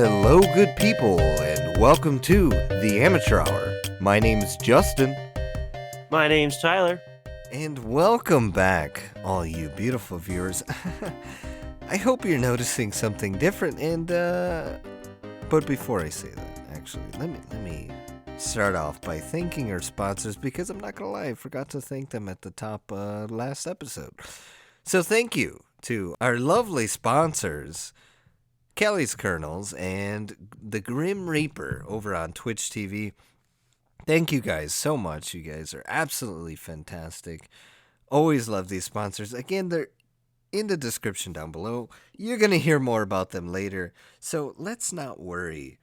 Hello, good people, and welcome to the Amateur Hour. My name's Justin, My name's Tyler. and welcome back, all you beautiful viewers. I hope you're noticing something different, but before I say that, actually, let me start off by thanking our sponsors, because I'm not gonna lie, I forgot to thank them at the top last episode. So thank you to our lovely sponsors, Kelly's Kernels and the Grim Reaper over on Twitch TV. Thank you guys so much. You guys are absolutely fantastic. Always love these sponsors. Again, they're in the description down below. You're going to hear more about them later. So let's not worry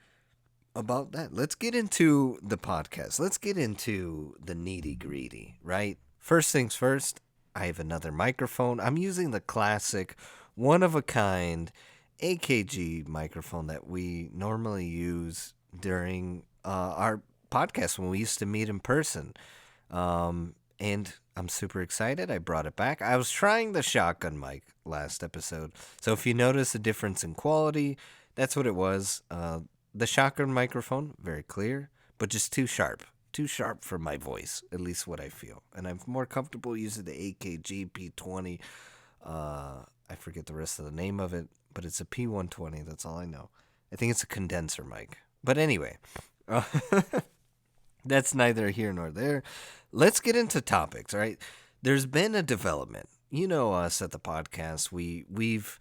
about that. Let's get into the podcast. Let's get into the nitty gritty, right? First things first, I have another microphone. I'm using the classic, one of a kind AKG microphone that we normally use during our podcast when we used to meet in person. And I'm super excited. I brought it back. I was trying the shotgun mic last episode. So if you notice a difference in quality, that's what it was. The shotgun microphone, very clear, but just too sharp. Too sharp for my voice, at least what I feel. And I'm more comfortable using the AKG P20. I forget the rest of the name of it, but it's a P120. That's all I know. I think it's a condenser mic. But anyway, that's neither here nor there. Let's get into topics, all right? There's been a development. You know us at the podcast. We've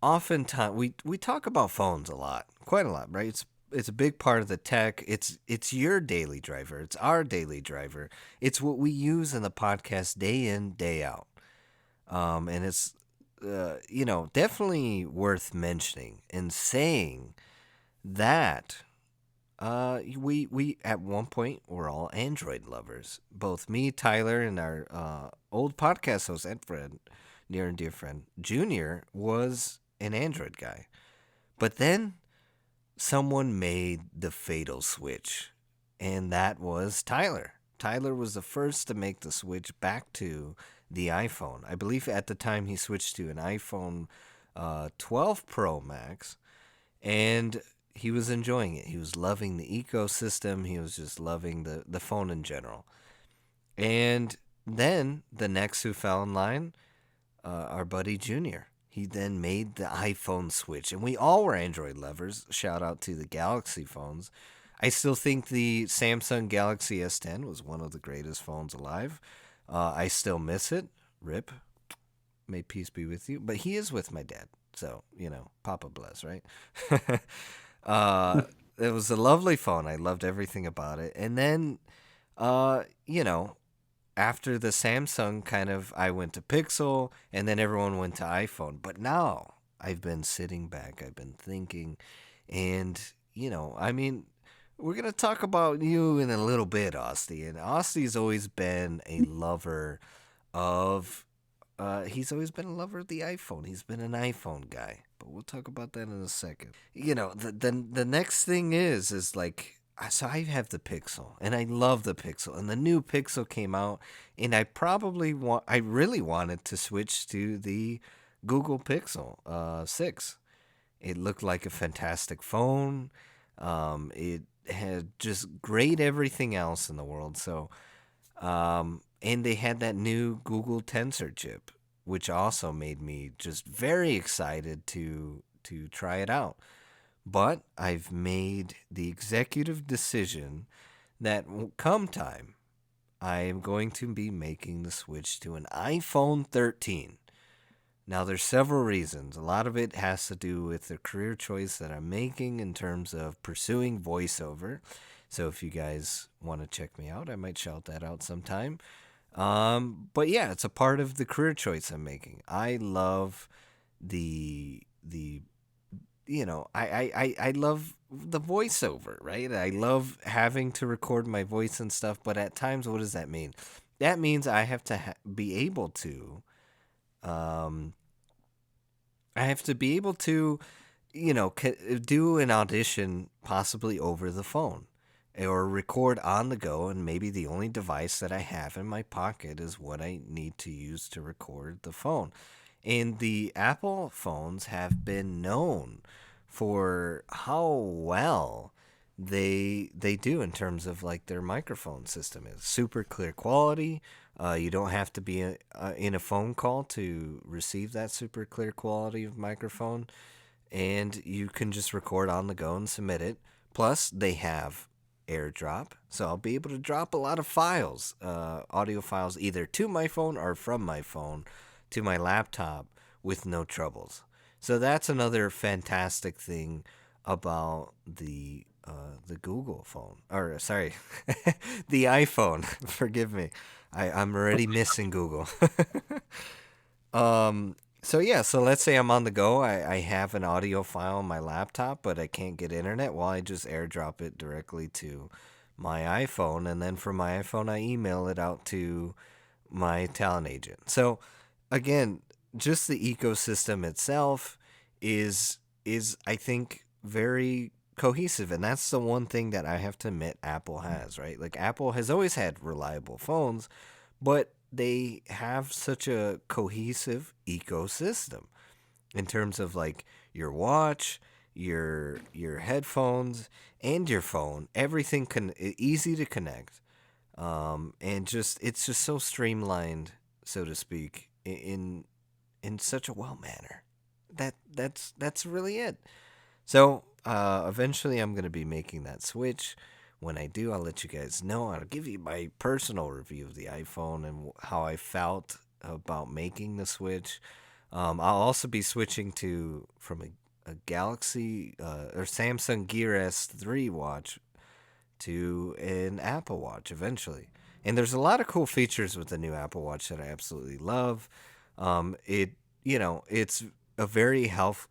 oftentimes we talk about phones a lot, quite a lot, right? It's a big part of the tech. It's your daily driver. It's our daily driver. It's what we use in the podcast day in, day out. And it's definitely worth mentioning and saying that we at one point were all Android lovers. Both me, Tyler, and our old podcast host and friend, near and dear friend, Junior, was an Android guy. But then someone made the fatal switch, and that was Tyler. Tyler was the first to make the switch back to the iPhone. I believe at the time he switched to an iPhone 12 Pro Max, and he was enjoying it. He was loving the ecosystem. He was just loving the phone in general. And then the next who fell in line, our buddy Junior. He then made the iPhone switch, and we all were Android lovers. Shout out to the Galaxy phones. I still think the Samsung Galaxy S10 was one of the greatest phones alive. I still miss it. Rip. May peace be with you. But he is with my dad. So, Papa bless, right? It was a lovely phone. I loved everything about it. And then, after the Samsung I went to Pixel, and then everyone went to iPhone. But now I've been sitting back. I've been thinking. And, we're going to talk about you in a little bit, Austie. And Austie's always been a lover of, he's always been a lover of the iPhone. He's been an iPhone guy. But we'll talk about that in a second. The next thing is like, so I have the Pixel, and I love the Pixel. And the new Pixel came out, and I really wanted to switch to the Google Pixel 6. It looked like a fantastic phone. It had just great everything else in the world. So, and they had that new Google Tensor chip, which also made me just very excited to try it out. But I've made the executive decision that come time, I am going to be making the switch to an iPhone 13. Now, there's several reasons. A lot of it has to do with the career choice that I'm making in terms of pursuing voiceover. So if you guys want to check me out, I might shout that out sometime. But yeah, it's a part of the career choice I'm making. I love I love the voiceover, right? I love having to record my voice and stuff, but at times, what does that mean? That means I have to be able to, do an audition possibly over the phone or record on the go, and maybe the only device that I have in my pocket is what I need to use to record the phone. And the Apple phones have been known for how well they do in terms of like their microphone system is super clear quality. You don't have to be in a phone call to receive that super clear quality of microphone, and you can just record on the go and submit it. Plus, they have AirDrop, so I'll be able to drop a lot of files, audio files, either to my phone or from my phone to my laptop with no troubles. So that's another fantastic thing about the Google phone, or sorry, the iPhone. Forgive me, I'm already missing Google. So yeah, so let's say I'm on the go. I have an audio file on my laptop, but I can't get internet. Well, I just airdrop it directly to my iPhone, and then from my iPhone, I email it out to my talent agent. So again, just the ecosystem itself is I think very cohesive, and that's the one thing that I have to admit Apple has, right? Like Apple has always had reliable phones, but they have such a cohesive ecosystem in terms of like your watch, your headphones, and your phone. Everything can easy to connect, and just it's just so streamlined, so to speak, in such a well manner. That's really it. So eventually, I'm gonna be making that switch. When I do, I'll let you guys know. I'll give you my personal review of the iPhone and how I felt about making the switch. I'll also be switching to from a Galaxy or Samsung Gear S3 watch to an Apple Watch eventually. And there's a lot of cool features with the new Apple Watch that I absolutely love. It it's a very health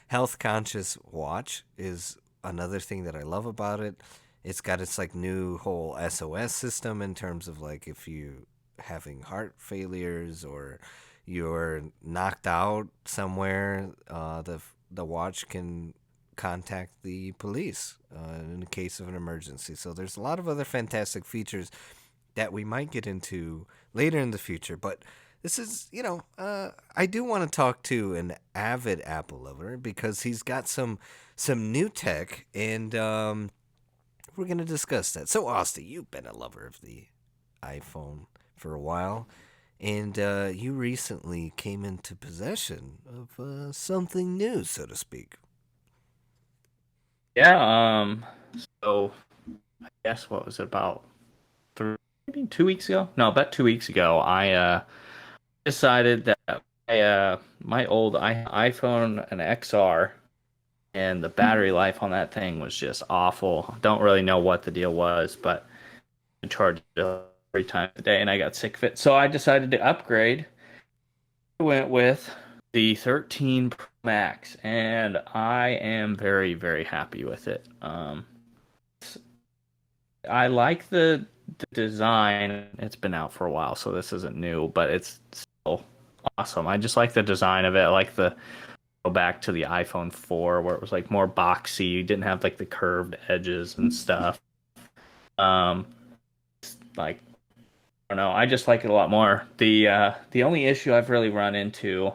health conscious watch is another thing that I love about it. It's got its like new whole SOS system in terms of like if you having heart failures or you're knocked out somewhere, the watch can contact the police in the case of an emergency. So there's a lot of other fantastic features that we might get into later in the future. But this is, I do want to talk to an avid Apple lover because he's got some new tech, and we're gonna discuss that. So, Austin, you've been a lover of the iPhone for a while, and you recently came into possession of something new, so to speak. Yeah, so I guess what was it about maybe 2 weeks ago? No, about 2 weeks ago, I decided that my old iPhone an XR and the battery life on that thing was just awful. Don't really know what the deal was, but I charged it 3 times a day and I got sick of it. So I decided to upgrade. I went with the 13 Pro Max and I am very, very happy with it. I like the design. It's been out for a while, so this isn't new, but it's still awesome. I just like the design of it. I like the go back to the iPhone 4 where it was like more boxy. You didn't have like the curved edges and stuff. Um, like I don't know. I just like it a lot more. The only issue I've really run into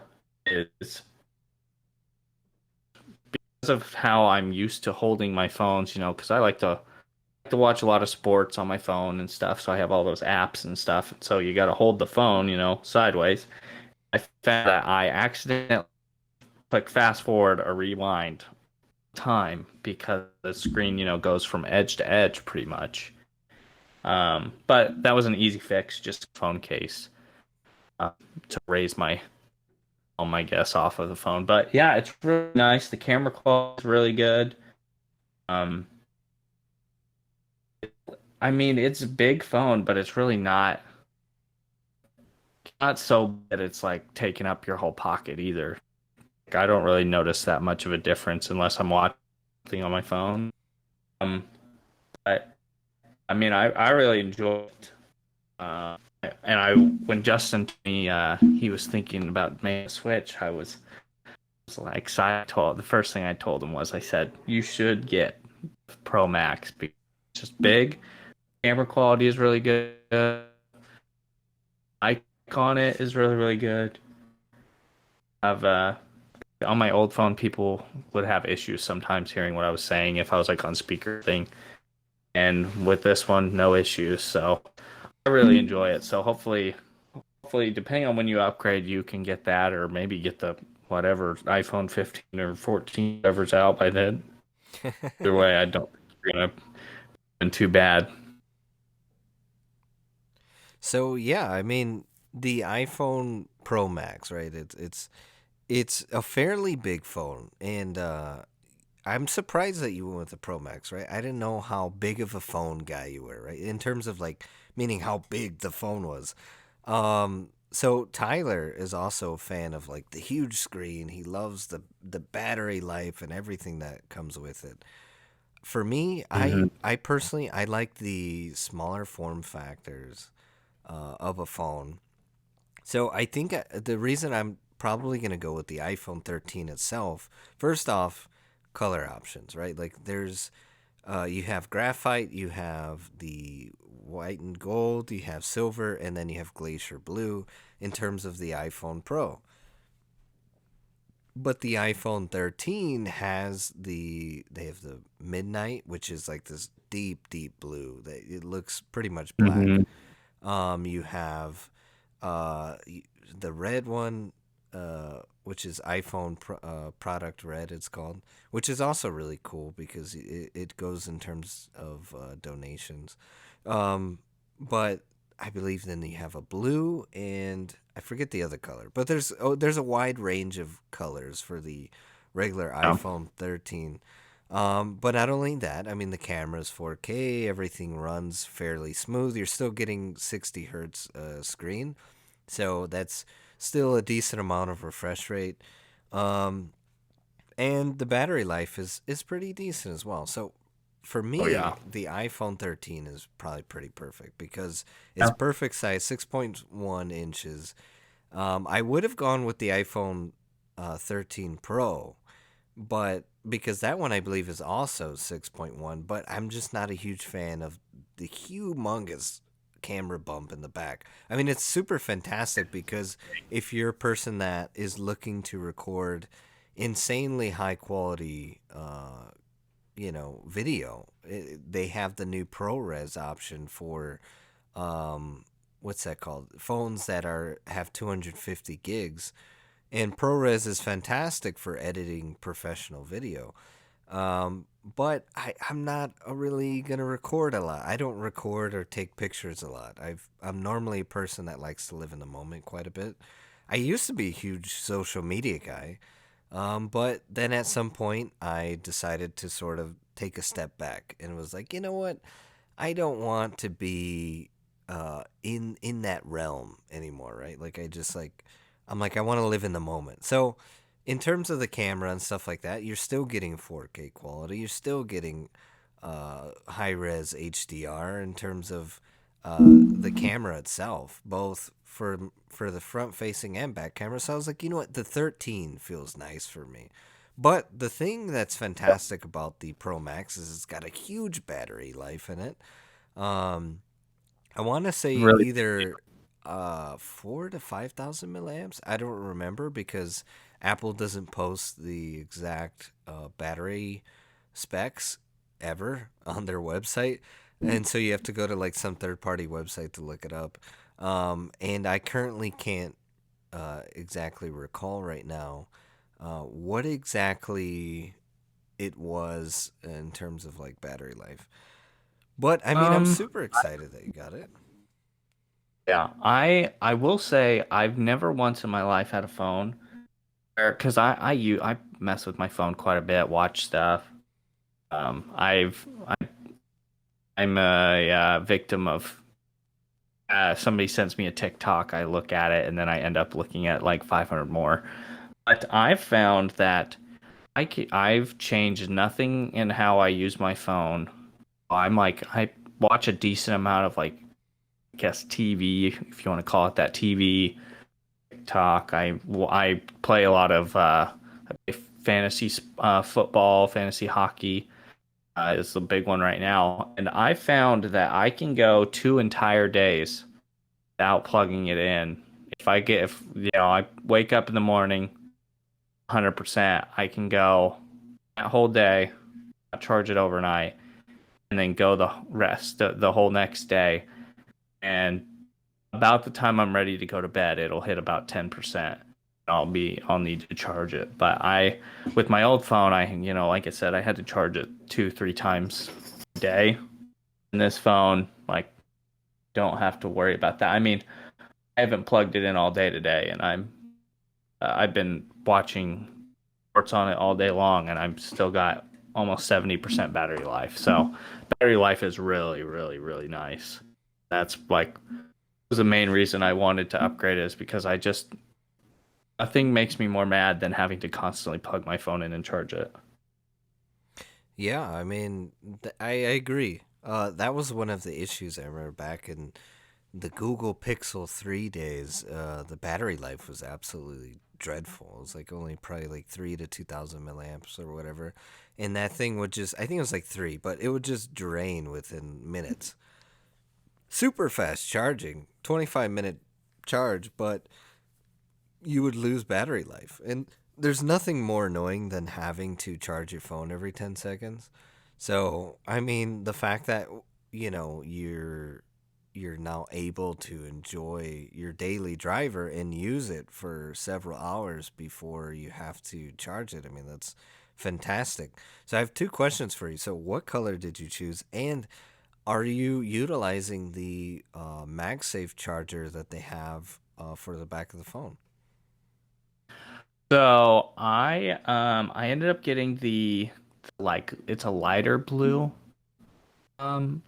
is because of how I'm used to holding my phones, because I like to watch a lot of sports on my phone and stuff, so I have all those apps and stuff. So you got to hold the phone, sideways. I found that I accidentally click fast forward or rewind time because the screen, goes from edge to edge pretty much. But that was an easy fix, just a phone case uh, to raise my guess off of the phone. But yeah, it's really nice. The camera quality is really good. Um, I mean, it's a big phone, but it's really not so that it's like taking up your whole pocket either. Like, I don't really notice that much of a difference unless I'm watching something on my phone. Um, but I mean, I really enjoy it. Uh, and when Justin told me he was thinking about making a switch, I was like excited. The first thing I told him was I said you should get Pro Max because it's just big. Camera quality is really good. Icon on it is really really good. Have on my old phone, people would have issues sometimes hearing what I was saying if I was like on speaker thing. And with this one, no issues. So I really enjoy it. So hopefully, depending on when you upgrade, you can get that, or maybe get the whatever iPhone 15 or 14, whatever's out by then. Either way, I don't think you're gonna be too bad. So yeah, I mean the iPhone Pro Max, right? It's a fairly big phone, and I'm surprised that you went with the Pro Max, right? I didn't know how big of a phone guy you were, right? In terms of like meaning how big the phone was. So Tyler is also a fan of like the huge screen. He loves the battery life and everything that comes with it. For me, Hmm. I personally I like the smaller form factors of a phone. So I think the reason I'm probably going to go with the iPhone 13 itself, first off, color options, right? Like there's, you have graphite, you have the white and gold, you have silver, and then you have glacier blue in terms of the iPhone Pro. But the iPhone 13 has they have the midnight, which is like this deep, deep blue that it looks pretty much black. Hmm. You have the red one, which is product red, it's called, which is also really cool because it goes in terms of donations. Um, but I believe then you have a blue and I forget the other color, but there's a wide range of colors for the regular Yeah. iPhone 13. But not only that, I mean the camera's 4K, everything runs fairly smooth. You're still getting 60 hertz screen, so that's still a decent amount of refresh rate. Um, and the battery life is pretty decent as well. So for Oh me, yeah. the iPhone 13 is probably pretty perfect because it's Yeah. perfect size, 6.1 inches. I would have gone with the iPhone 13 Pro, but because that one I believe is also 6.1, but I'm just not a huge fan of the humongous camera bump in the back. I mean, it's super fantastic because if you're a person that is looking to record insanely high quality video, they have the new ProRes option for what's that called? Phones that are have 250 gigs, and ProRes is fantastic for editing professional video. But I'm not really gonna record a lot. I don't record or take pictures a lot. I'm normally a person that likes to live in the moment quite a bit. I used to be a huge social media guy, but then at some point I decided to sort of take a step back and was like, you know what? I don't want to be in that realm anymore, right? Like I'm like I want to live in the moment. So in terms of the camera and stuff like that, you're still getting 4K quality. You're still getting high res HDR in terms of the camera itself, both for the front facing and back camera. So I was like, you know what, the 13 feels nice for me. But the thing that's fantastic about the Pro Max is it's got a huge battery life in it. Um, I want to say Really. either 4 to 5,000 milliamps. I don't remember because Apple doesn't post the exact battery specs ever on their website, and so you have to go to like some third party website to look it up. And I currently can't exactly recall right now what exactly it was in terms of like battery life. But I mean, I'm Um. super excited that you got it. Yeah. I will say I've never once in my life had a phone because I mess with my phone quite a bit, watch stuff. I'm a victim of somebody sends me a TikTok, I look at it, and then I end up looking at like 500 more. But I've found that I've changed nothing in how I use my phone. I watch a decent amount of like I guess TV, if you want to call it that, TV, TikTok. I play a lot of fantasy football, fantasy hockey is the big one right now, and I found that I can go 2 entire days without plugging it in. If I wake up in the morning, 100%. I can go that whole day, charge it overnight, and then go the rest the whole next day. And about the time I'm ready to go to bed, it'll hit about 10%. I'll need to charge it. But with my old phone, like I said, I had to charge it 2, 3 times a day. And this phone, like, don't have to worry about that. I mean, I haven't plugged it in all day today, and I've been watching sports on it all day long, and I'm still got almost 70% battery life. So battery life is really, really, really nice. That's like was the main reason I wanted to upgrade it is because nothing makes me more mad than having to constantly plug my phone in and charge it. Yeah, I mean, I agree. That was one of the issues I remember back in the Google Pixel 3 days. The battery life was absolutely dreadful. It was like only probably like 3 to 2,000 milliamps or whatever. And that thing would just, I think it was like 3, but it would just drain within minutes. Super fast charging, 25-minute charge, but you would lose battery life. And there's nothing more annoying than having to charge your phone every 10 seconds. So, I mean, the fact that you're now able to enjoy your daily driver and use it for several hours before you have to charge it. I mean, that's fantastic. So, I have two questions for you. So, what color did you choose? And are you utilizing the MagSafe charger that they have for the back of the phone? So I ended up getting the like it's a lighter blue. Um,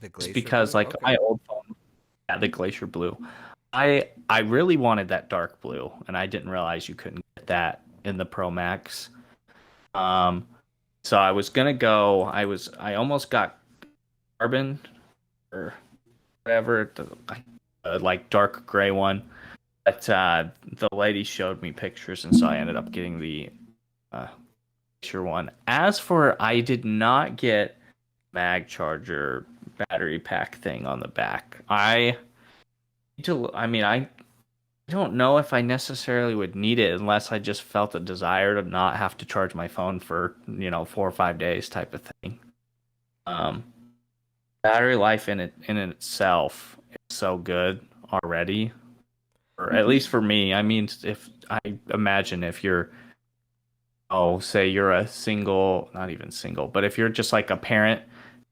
The just Glacier because Blue? like Okay. my old phone had the glacier blue. I really wanted that dark blue, and I didn't realize you couldn't get that in the Pro Max. Um, so I was gonna go. I almost got carbon or whatever, like dark gray one. But the lady showed me pictures, and so I ended up getting the uh, picture one. As for, I did not get mag charger battery pack thing on the back. I don't know if I necessarily would need it unless I just felt a desire to not have to charge my phone for, 4 or 5 days type of thing. Um, Battery life in itself is so good already, or at least for me. I mean, if I imagine if you're, oh, say you're a single, not even single, but if you're just like a parent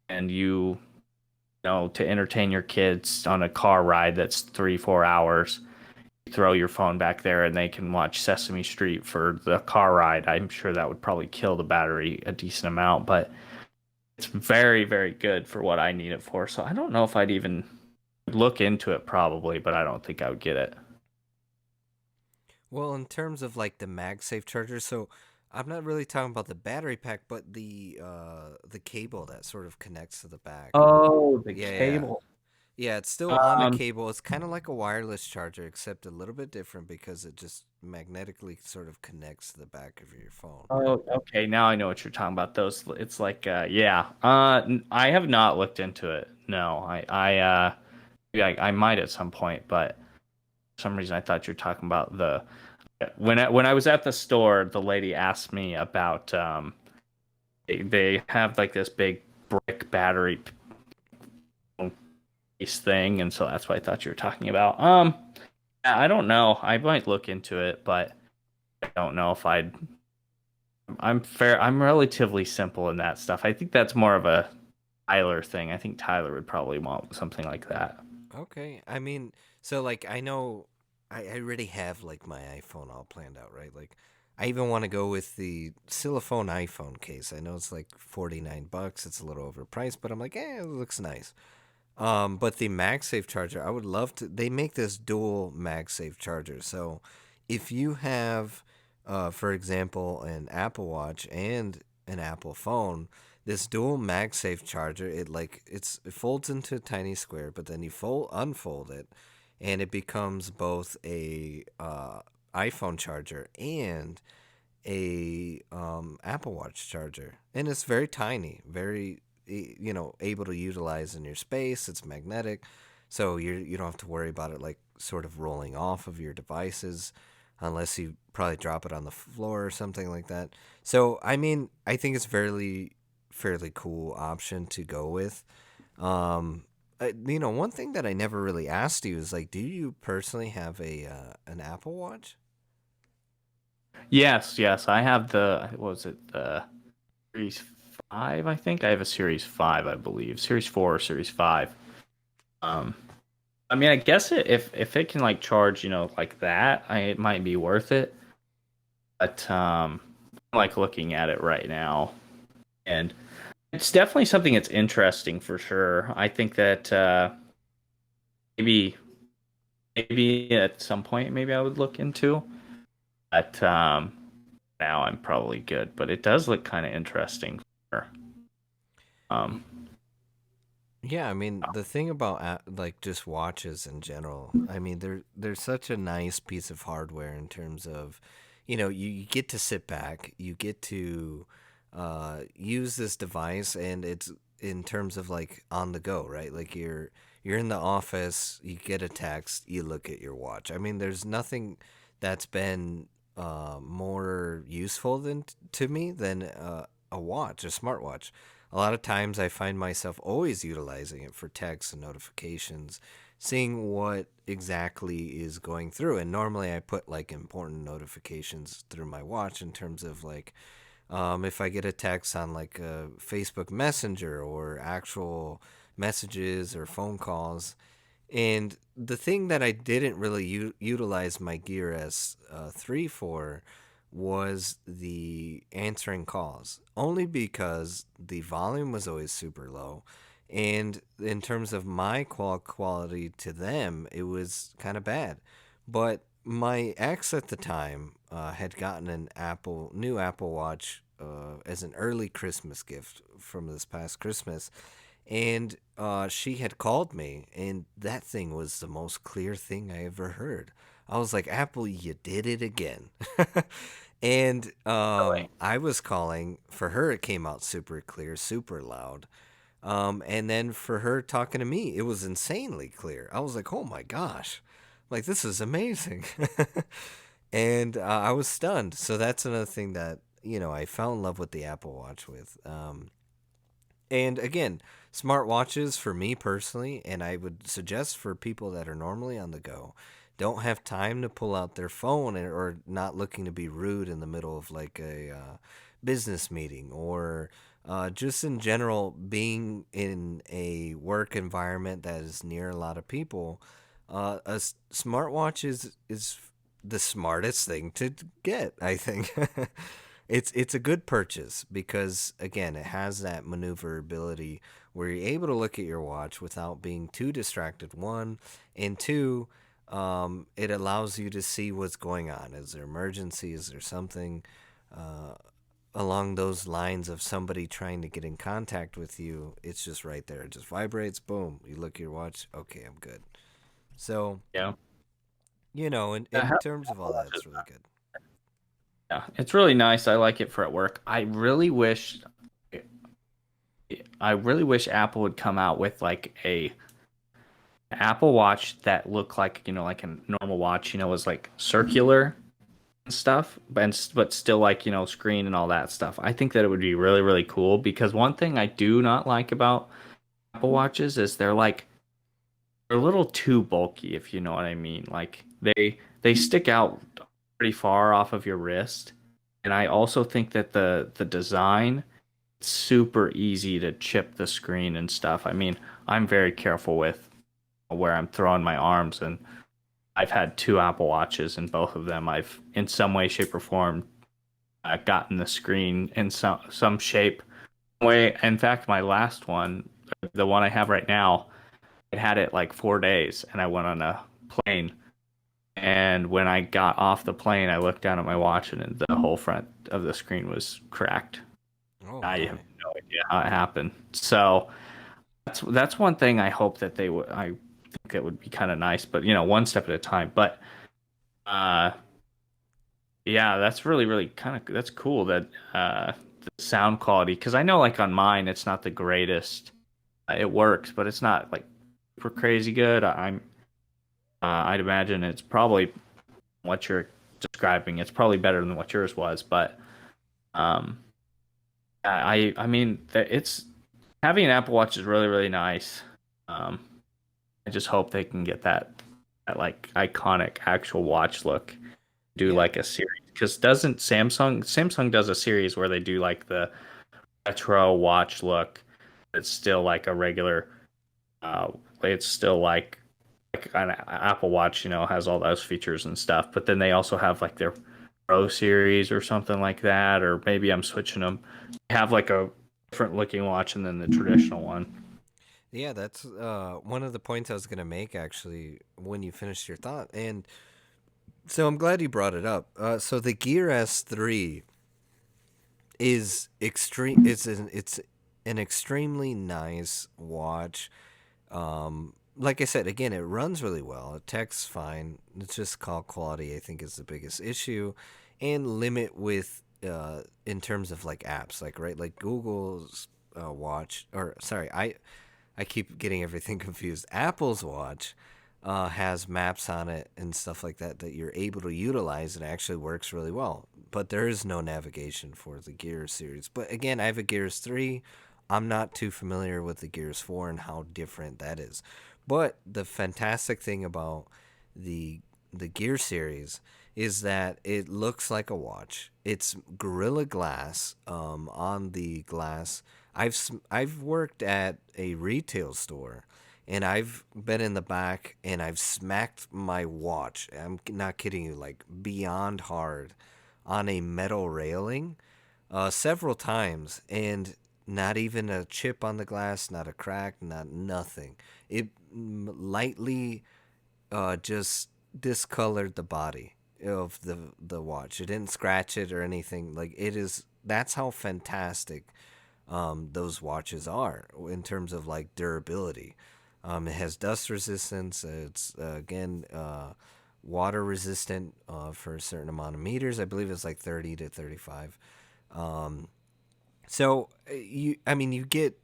and to entertain your kids on a car ride that's 3, 4 hours, you throw your phone back there and they can watch Sesame Street for the car ride. I'm sure that would probably kill the battery a decent amount, but it's very, very good for what I need it for. So I don't know if I'd even look into it probably, but I don't think I would get it. Well, in terms of like the MagSafe charger, so I'm not really talking about the battery pack, but the cable that sort of connects to the back. Oh, the Yeah, yeah. cable. Yeah, it's still on a Um, cable. It's kind of like a wireless charger, except a little bit different because it just magnetically sort of connects to the back of your phone. oh, okay. Now I know what you're talking about. Those, it's like, yeah. I have not looked into it. No, yeah, I might at some point, but for some reason I thought you were talking about when I was at the store, the lady asked me about they have like this big brick battery piece thing, and so that's what I thought you were talking about. Yeah, I don't know. I might look into it, but I don't know if I'd. I'm fair. I'm relatively simple in that stuff. I think that's more of a Tyler thing. I think Tyler would probably want something like that. Okay. I mean, so like I know I already have like my iPhone all planned out, right? Like I even want to go with the silicone iPhone case. I know it's like $49. It's a little overpriced, but I'm like, it looks nice. But the MagSafe charger, I would love to. They make this dual MagSafe charger. So if you have, for example, an Apple Watch and an Apple phone, this dual MagSafe charger, it folds into a tiny square, but then you unfold it, and it becomes both a iPhone charger and a Apple Watch charger, and it's very tiny, very able to utilize in your space. It's magnetic, so you don't have to worry about it like sort of rolling off of your devices. unless you probably drop it on the floor or something like that. So I mean, I think it's fairly cool option to go with. One thing that I never really asked you is like, do you personally have a an Apple Watch? Yes, yes, I have the what was it the Series 5, I think. I have a Series 5, I believe. Series 4 or Series 5. Um, I mean, I guess if it can like charge, like that, it might be worth it. But I'm like looking at it right now, and it's definitely something that's interesting for sure. I think that maybe maybe at some point maybe I would look into. But now I'm probably good. But it does look kind of interesting. Um, Yeah, I mean the thing about like just watches in general. I mean they're such a nice piece of hardware in terms of, you get to sit back, you get to use this device, and it's in terms of like on the go, right? Like you're in the office, you get a text, you look at your watch. I mean, there's nothing that's been more useful to me than a watch, a smartwatch. A lot of times I find myself always utilizing it for texts and notifications, seeing what exactly is going through. And normally I put like important notifications through my watch in terms of like if I get a text on like a Facebook Messenger or actual messages or phone calls. And the thing that I didn't really utilize my Gear S3 for was the answering calls, only because the volume was always super low. And in terms of my quality to them, it was kind of bad. But my ex at the time had gotten an new Apple Watch as an early Christmas gift from this past Christmas, and she had called me, and that thing was the most clear thing I ever heard. I was like, Apple, you did it again. And really? I was calling for her. It came out super clear, super loud. And then for her talking to me, it was insanely clear. I was like, oh my gosh, like this is amazing. And I was stunned. So that's another thing that, I fell in love with the Apple Watch with. And again, smartwatches for me personally, and I would suggest for people that are normally on the go, don't have time to pull out their phone or not looking to be rude in the middle of like a business meeting or just in general being in a work environment that is near a lot of people. Smartwatch is the smartest thing to get, I think. It's a good purchase because again, it has that maneuverability where you're able to look at your watch without being too distracted. One, and two, it allows you to see what's going on. Is there emergency? Is there something uh, along those lines of somebody trying to get in contact with you? It's just right there. It just vibrates. Boom. You look at your watch. Okay, I'm good. So Yeah. in terms of all that, it's really good. Yeah, it's really nice. I like it for at work. I really wish Apple would come out with like a Apple Watch that looked like, like a normal watch, was like circular and stuff, but still like, screen and all that stuff. I think that it would be really, really cool because one thing I do not like about Apple Watches is they're a little too bulky, if you know what I mean. Like they stick out pretty far off of your wrist. And I also think that the design super easy to chip the screen and stuff. I mean, I'm very careful with where I'm throwing my arms, and I've had two Apple Watches, and both of them I've, in some way, shape, or form, gotten the screen in some shape way. In fact, my last one, the one I have right now, I had it like 4 days, and I went on a plane. And when I got off the plane, I looked down at my watch, and the whole front of the screen was cracked. Oh I have my. no idea how it happened. So that's one thing I hope that they would. I think it would be kind of nice, but one step at a time. But uh, yeah, that's really kind of that's cool that the sound quality, because I know like on mine it's not the greatest. It works, but it's not like super crazy good. I'd imagine it's probably what you're describing. It's probably better than what yours was, but um, I mean, it's having an Apple Watch is really really nice. Um, I just hope they can get that like iconic actual watch look. Do Yeah. like a series because doesn't Samsung does a series where they do like the retro watch look. It's still like a regular. Uh, it's still like an Apple Watch, has all those features and stuff. But then they also have like their Pro series or something like that, or maybe I'm switching them. They have like a different looking watch and then the traditional one. Yeah, that's one of the points I was going to make actually when you finished your thought. And so I'm glad you brought it up. So the Gear S3 is extreme. It's an extremely nice watch. Like I said, again, it runs really well. It texts fine. It's just call quality, I think, is the biggest issue, and limit with in terms of like apps, like right, like Google's watch, or sorry, I keep getting everything confused. Apple's watch has maps on it and stuff like that that you're able to utilize and actually works really well. But there is no navigation for the Gears series. But again, I have a Gears 3. I'm not too familiar with the Gears 4 and how different that is. But the fantastic thing about the the Gear series is that it looks like a watch. It's Gorilla Glass on the glass. I've worked at a retail store, and I've been in the back and I've smacked my watch. I'm not kidding you, like beyond hard, on a metal railing, several times, and not even a chip on the glass, not a crack, not nothing. It lightly just discolored the body of the watch. It didn't scratch it or anything. Like it is. That's how fantastic those watches are in terms of like durability. It has dust resistance. It's again water resistant for a certain amount of meters. I believe it's like 30 to 35. Um, I mean, you get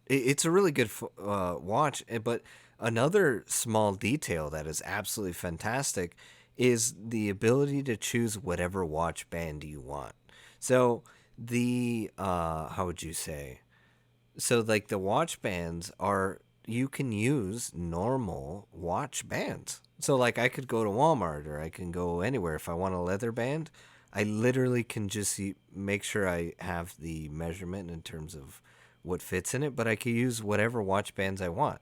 it's a really good watch. But another small detail that is absolutely fantastic is the ability to choose whatever watch band you want. So the how would you say? So like the watch bands are you can use normal watch bands. So like I could go to Walmart or I can go anywhere if I want a leather band. I literally can just make sure I have the measurement in terms of what fits in it, but I could use whatever watch bands I want.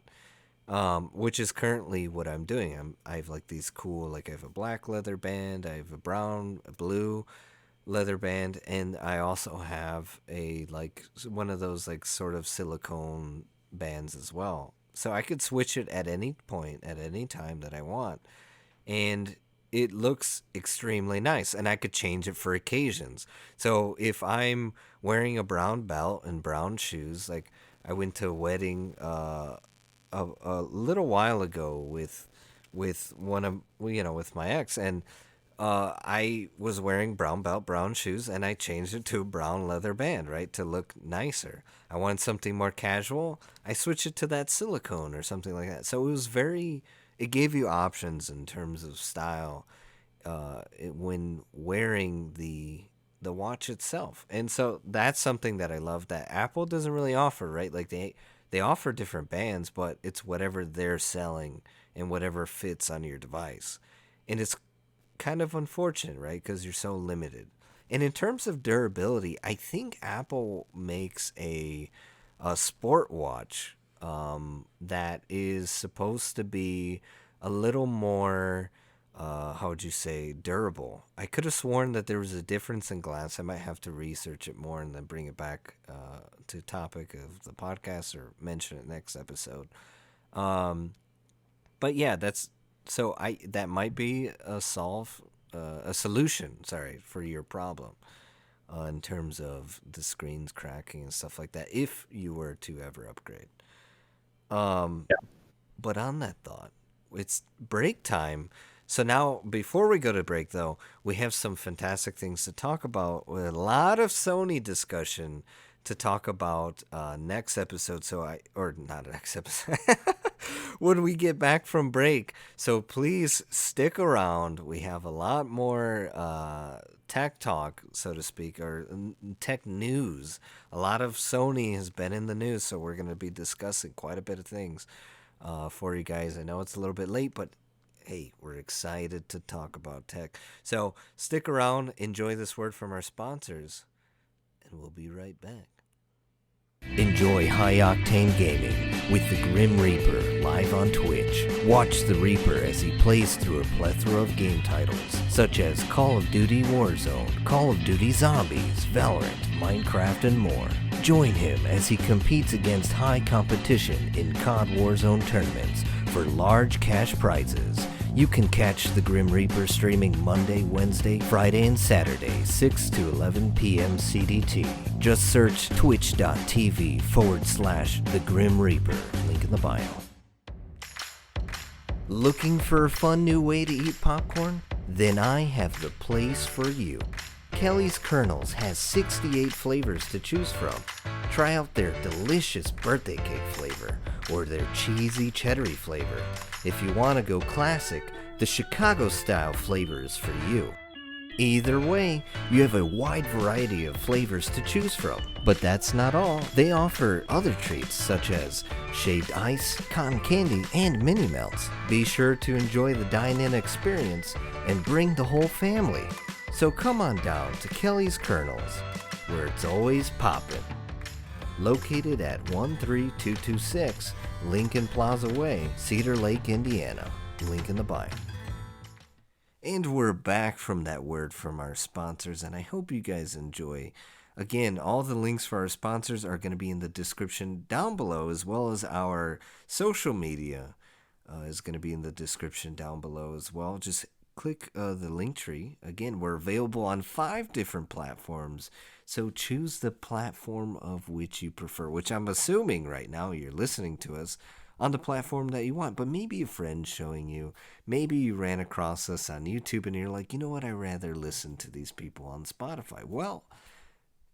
Which is currently what I'm doing. I have like these cool, like I have a black leather band, I have a brown, a blue leather band, and I also have a like one of those like sort of silicone bands as well. So I could switch it at any point, at any time that I want, and it looks extremely nice. And I could change it for occasions. So if I'm wearing a brown belt and brown shoes, like I went to a wedding a little while ago with one of with my ex, and I was wearing brown belt, brown shoes, and I changed it to a brown leather band, right, to look nicer. I wanted something more casual. I switched it to that silicone or something like that. So it was very, it gave you options in terms of style when wearing the watch itself. And so that's something that I love that Apple doesn't really offer, right? Like they offer different bands, but it's whatever they're selling and whatever fits on your device. And it's kind of unfortunate, right? Because you're so limited. And in terms of durability, I think Apple makes a sport watch that is supposed to be a little more, how would you say, durable. I could have sworn that there was a difference in glass. I might have to research it more and then bring it back to topic of the podcast or mention it next episode. Um, but yeah, that's so I that might be a solution. Sorry for your problem in terms of the screens cracking and stuff like that. If you were to ever upgrade, um, Yeah. but on that thought, it's break time. So now, before we go to break, though, we have some fantastic things to talk about. With a lot of Sony discussion to talk about next episode. So or not next episode. when we get back from break. So please stick around. We have a lot more tech talk, so to speak, or tech news. A lot of Sony has been in the news, so we're going to be discussing quite a bit of things for you guys. I know it's a little bit late, but hey, we're excited to talk about tech. So stick around, enjoy this word from our sponsors, and we'll be right back. Enjoy high-octane gaming with the Grim Reaper live on Twitch. Watch the Reaper as he plays through a plethora of game titles, such as Call of Duty Warzone, Call of Duty Zombies, Valorant, Minecraft, and more. Join him as he competes against high competition in COD Warzone tournaments for large cash prizes. You can catch the Grim Reaper streaming Monday, Wednesday, Friday, and Saturday, 6 to 11 p.m. CDT. Just search twitch.tv/The Grim Reaper. Link in the bio. Looking for a fun new way to eat popcorn? Then I have the place for you. Kelly's Kernels has 68 flavors to choose from. Try out their delicious birthday cake flavor or their cheesy cheddary flavor. If you want to go classic, the Chicago style flavor is for you. Either way, you have a wide variety of flavors to choose from. But that's not all. They offer other treats such as shaved ice, cotton candy, and mini melts. Be sure to enjoy the dine-in experience and bring the whole family. So come on down to Kelly's Kernels, where it's always poppin'. Located at 13226 Lincoln Plaza Way, Cedar Lake, Indiana. Link in the bio. And we're back from that word from our sponsors, and I hope you guys enjoy. Again, all the links for our sponsors are going to be in the description down below, as well as our social media is going to be in the description down below as well. Just click the link tree. Again, we're available on 5 different platforms, so choose the platform of which you prefer, which I'm assuming right now you're listening to us on the platform that you want, but maybe a friend showing you, maybe you ran across us on YouTube and you're like, you know what, I'd rather listen to these people on Spotify. Well,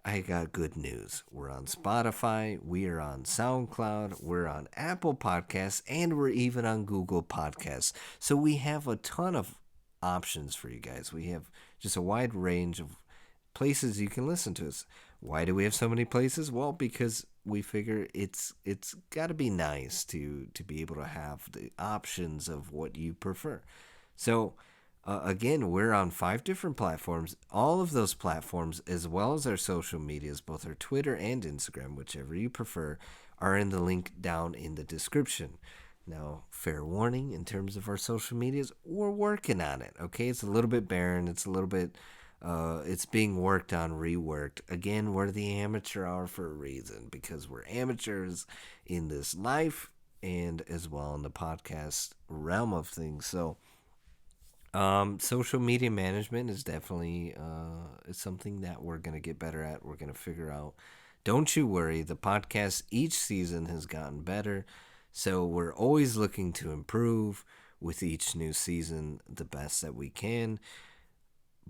I got good news. We're on Spotify, we are on SoundCloud, we're on Apple Podcasts, and we're even on Google Podcasts. So we have a ton of options for you guys. We have just a wide range of places you can listen to us. Why do we have so many places? Well, because we figure it's got to be nice to be able to have the options of what you prefer. So again, we're on 5 different platforms. All of those platforms, as well as our social medias, both our Twitter and Instagram, whichever you prefer, are in the link down in the description. Now, fair warning in terms of our social medias, we're working on it, okay? It's a little bit barren. It's a little bit, it's being worked on, reworked. Again, we're the amateur hour for a reason, because we're amateurs in this life and as well in the podcast realm of things. So, social media management is definitely it's something that we're going to get better at. We're going to figure out. Don't you worry. The podcast each season has gotten better. So we're always looking to improve with each new season the best that we can.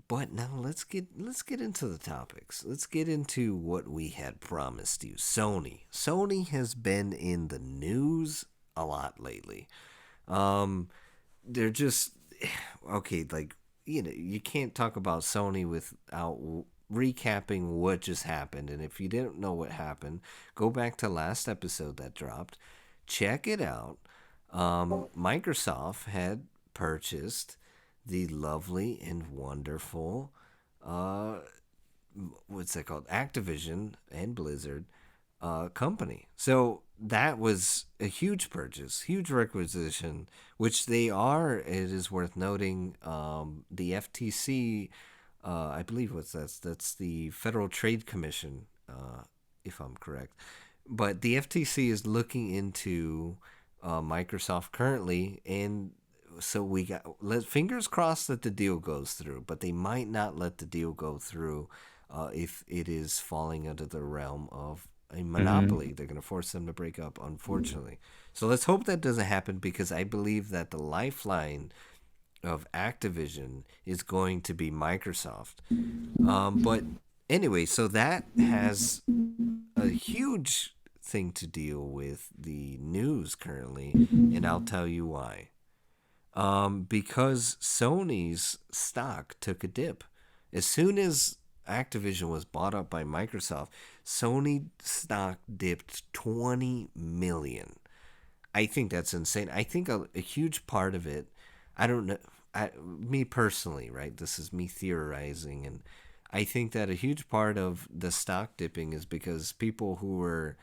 But now let's get into the topics. Let's get into what we had promised you. Sony has been in the news a lot lately. They're just okay, like, you know, you can't talk about Sony without recapping what just happened. And if you didn't know what happened, go back to last episode that dropped. Check it out. Microsoft had purchased the lovely and wonderful, what's that called? Activision and Blizzard company. So that was a huge purchase, huge requisition, which they are. It is worth noting. The FTC, I believe, that's the Federal Trade Commission, if I'm correct. But the FTC is looking into Microsoft currently, and so we got fingers crossed that the deal goes through. But they might not let the deal go through if it is falling under the realm of a monopoly. They're going to force them to break up, unfortunately. So let's hope that doesn't happen, because I believe that the lifeline of Activision is going to be Microsoft. But anyway, so that has a huge thing to deal with the news currently, and I'll tell you why. Because Sony's stock took a dip. As soon as Activision was bought up by Microsoft, Sony stock dipped 20 million. I think that's insane. I think a huge part of it, I don't know, me personally, right? This is me theorizing, and I think that a huge part of the stock dipping is because people who were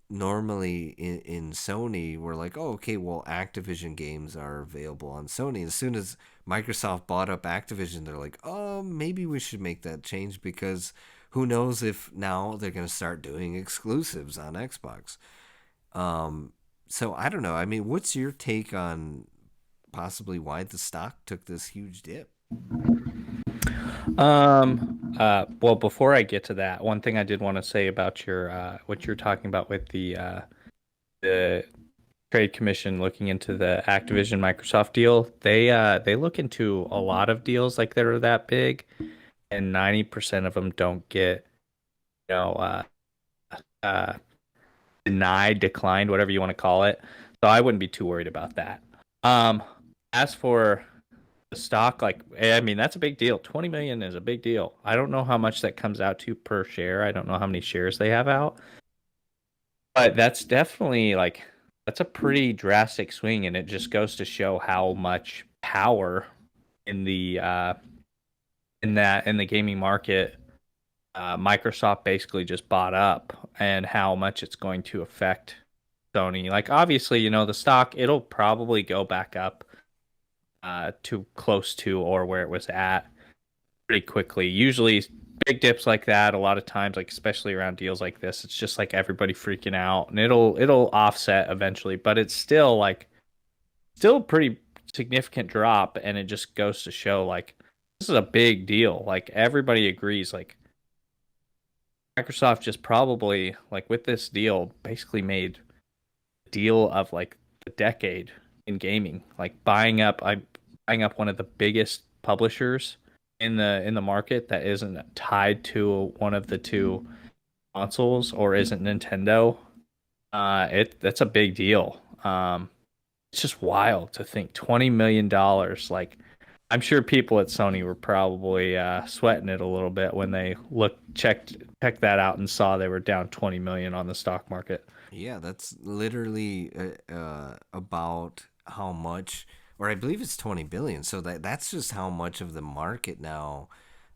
normally in Sony were like, oh, okay, well, Activision games are available on Sony. As soon as Microsoft bought up Activision, they're like, oh, maybe we should make that change because who knows if now they're going to start doing exclusives on Xbox. Um, so I don't know. I mean, what's your take on possibly why the stock took this huge dip? Well, before I get to that, one thing I did want to say about your what you're talking about with the Trade Commission looking into the Activision Microsoft deal. They look into a lot of deals like that are that big, and 90% of them don't get, you know, uh, denied, declined, whatever you want to call it. So I wouldn't be too worried about that. Um, as for the stock, like, I mean, that's a big deal. 20 million is a big deal. I don't know how much that comes out to per share. I don't know how many shares they have out, but that's definitely like that's a pretty drastic swing, and it just goes to show how much power in the in the gaming market Microsoft basically just bought up, and how much it's going to affect Sony. Like, obviously, the stock, it'll probably go back up to close to or where it was at pretty quickly. Usually big dips like that, a lot of times, like especially around deals like this, it's just like everybody freaking out, and it'll offset eventually, but it's still a pretty significant drop, and it just goes to show like this is a big deal. Like, everybody agrees, like Microsoft just probably, like, with this deal, basically made a deal of like the decade in gaming, like buying up one of the biggest publishers in the market that isn't tied to one of the two consoles or isn't Nintendo. It That's a big deal. It's just wild to think $20 million. Like, I'm sure people at Sony were probably sweating it a little bit when they checked that out and saw they were down 20 million on the stock market. Yeah, that's literally about how much, or I believe it's 20 billion. So that's just how much of the market now.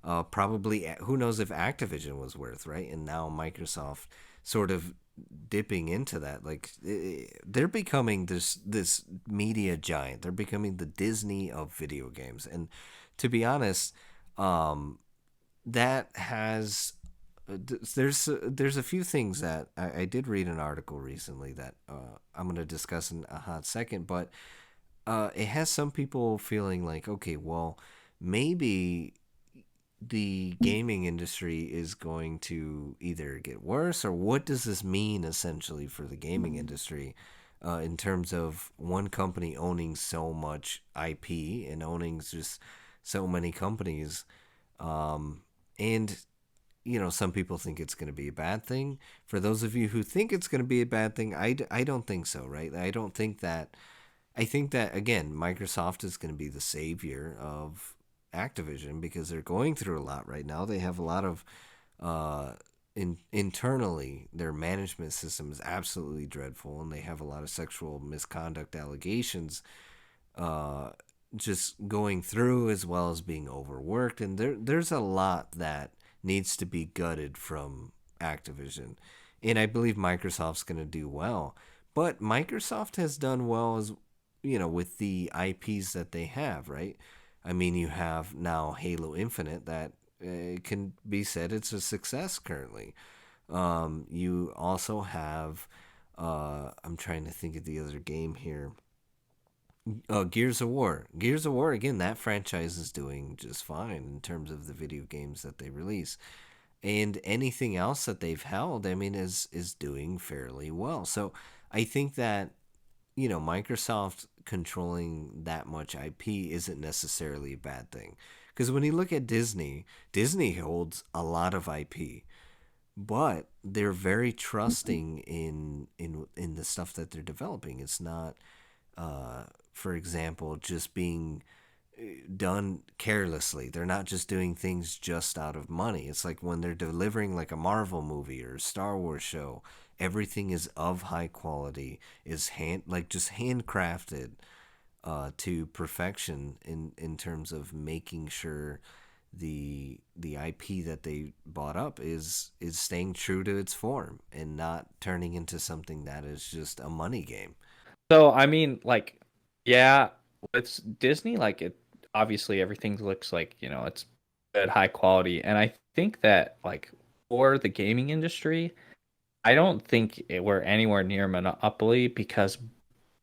Probably, who knows if Activision was worth, right? And now Microsoft sort of dipping into that. Like, they're becoming this media giant. They're becoming the Disney of video games. And to be honest, um, that has there's a few things that I did read an article recently that I'm going to discuss in a hot second, but it has some people feeling like, okay, well, maybe the gaming industry is going to either get worse, or what does this mean essentially for the gaming industry in terms of one company owning so much IP and owning just so many companies. And some people think it's going to be a bad thing. For those of you who think it's going to be a bad thing, I don't think so, right? I don't think that. I think that, again, Microsoft is going to be the savior of Activision because they're going through a lot right now. They have a lot of, internally, their management system is absolutely dreadful, and they have a lot of sexual misconduct allegations uh, just going through, as well as being overworked. And there's a lot that needs to be gutted from Activision. And I believe Microsoft's going to do well. But Microsoft has done well as with the IPs that they have, right? I mean, you have now Halo Infinite that can be said it's a success currently. You also have, I'm trying to think of the other game here. Gears of War. Gears of War, again, that franchise is doing just fine in terms of the video games that they release. And anything else that they've held, I mean, is doing fairly well. So I think that, Microsoft controlling that much IP isn't necessarily a bad thing. Because when you look at Disney, Disney holds a lot of IP, but they're very trusting in the stuff that they're developing. It's not, for example, just being done carelessly. They're not just doing things just out of money. It's like when they're delivering like a Marvel movie or a Star Wars show, everything is of high quality, is hand like just handcrafted to perfection in terms of making sure the IP that they bought up is staying true to its form and not turning into something that is just a money game. So I mean, like, yeah, it's Disney. Like, it obviously everything looks like it's good, high quality, and I think that like for the gaming industry, I don't think we're anywhere near monopoly because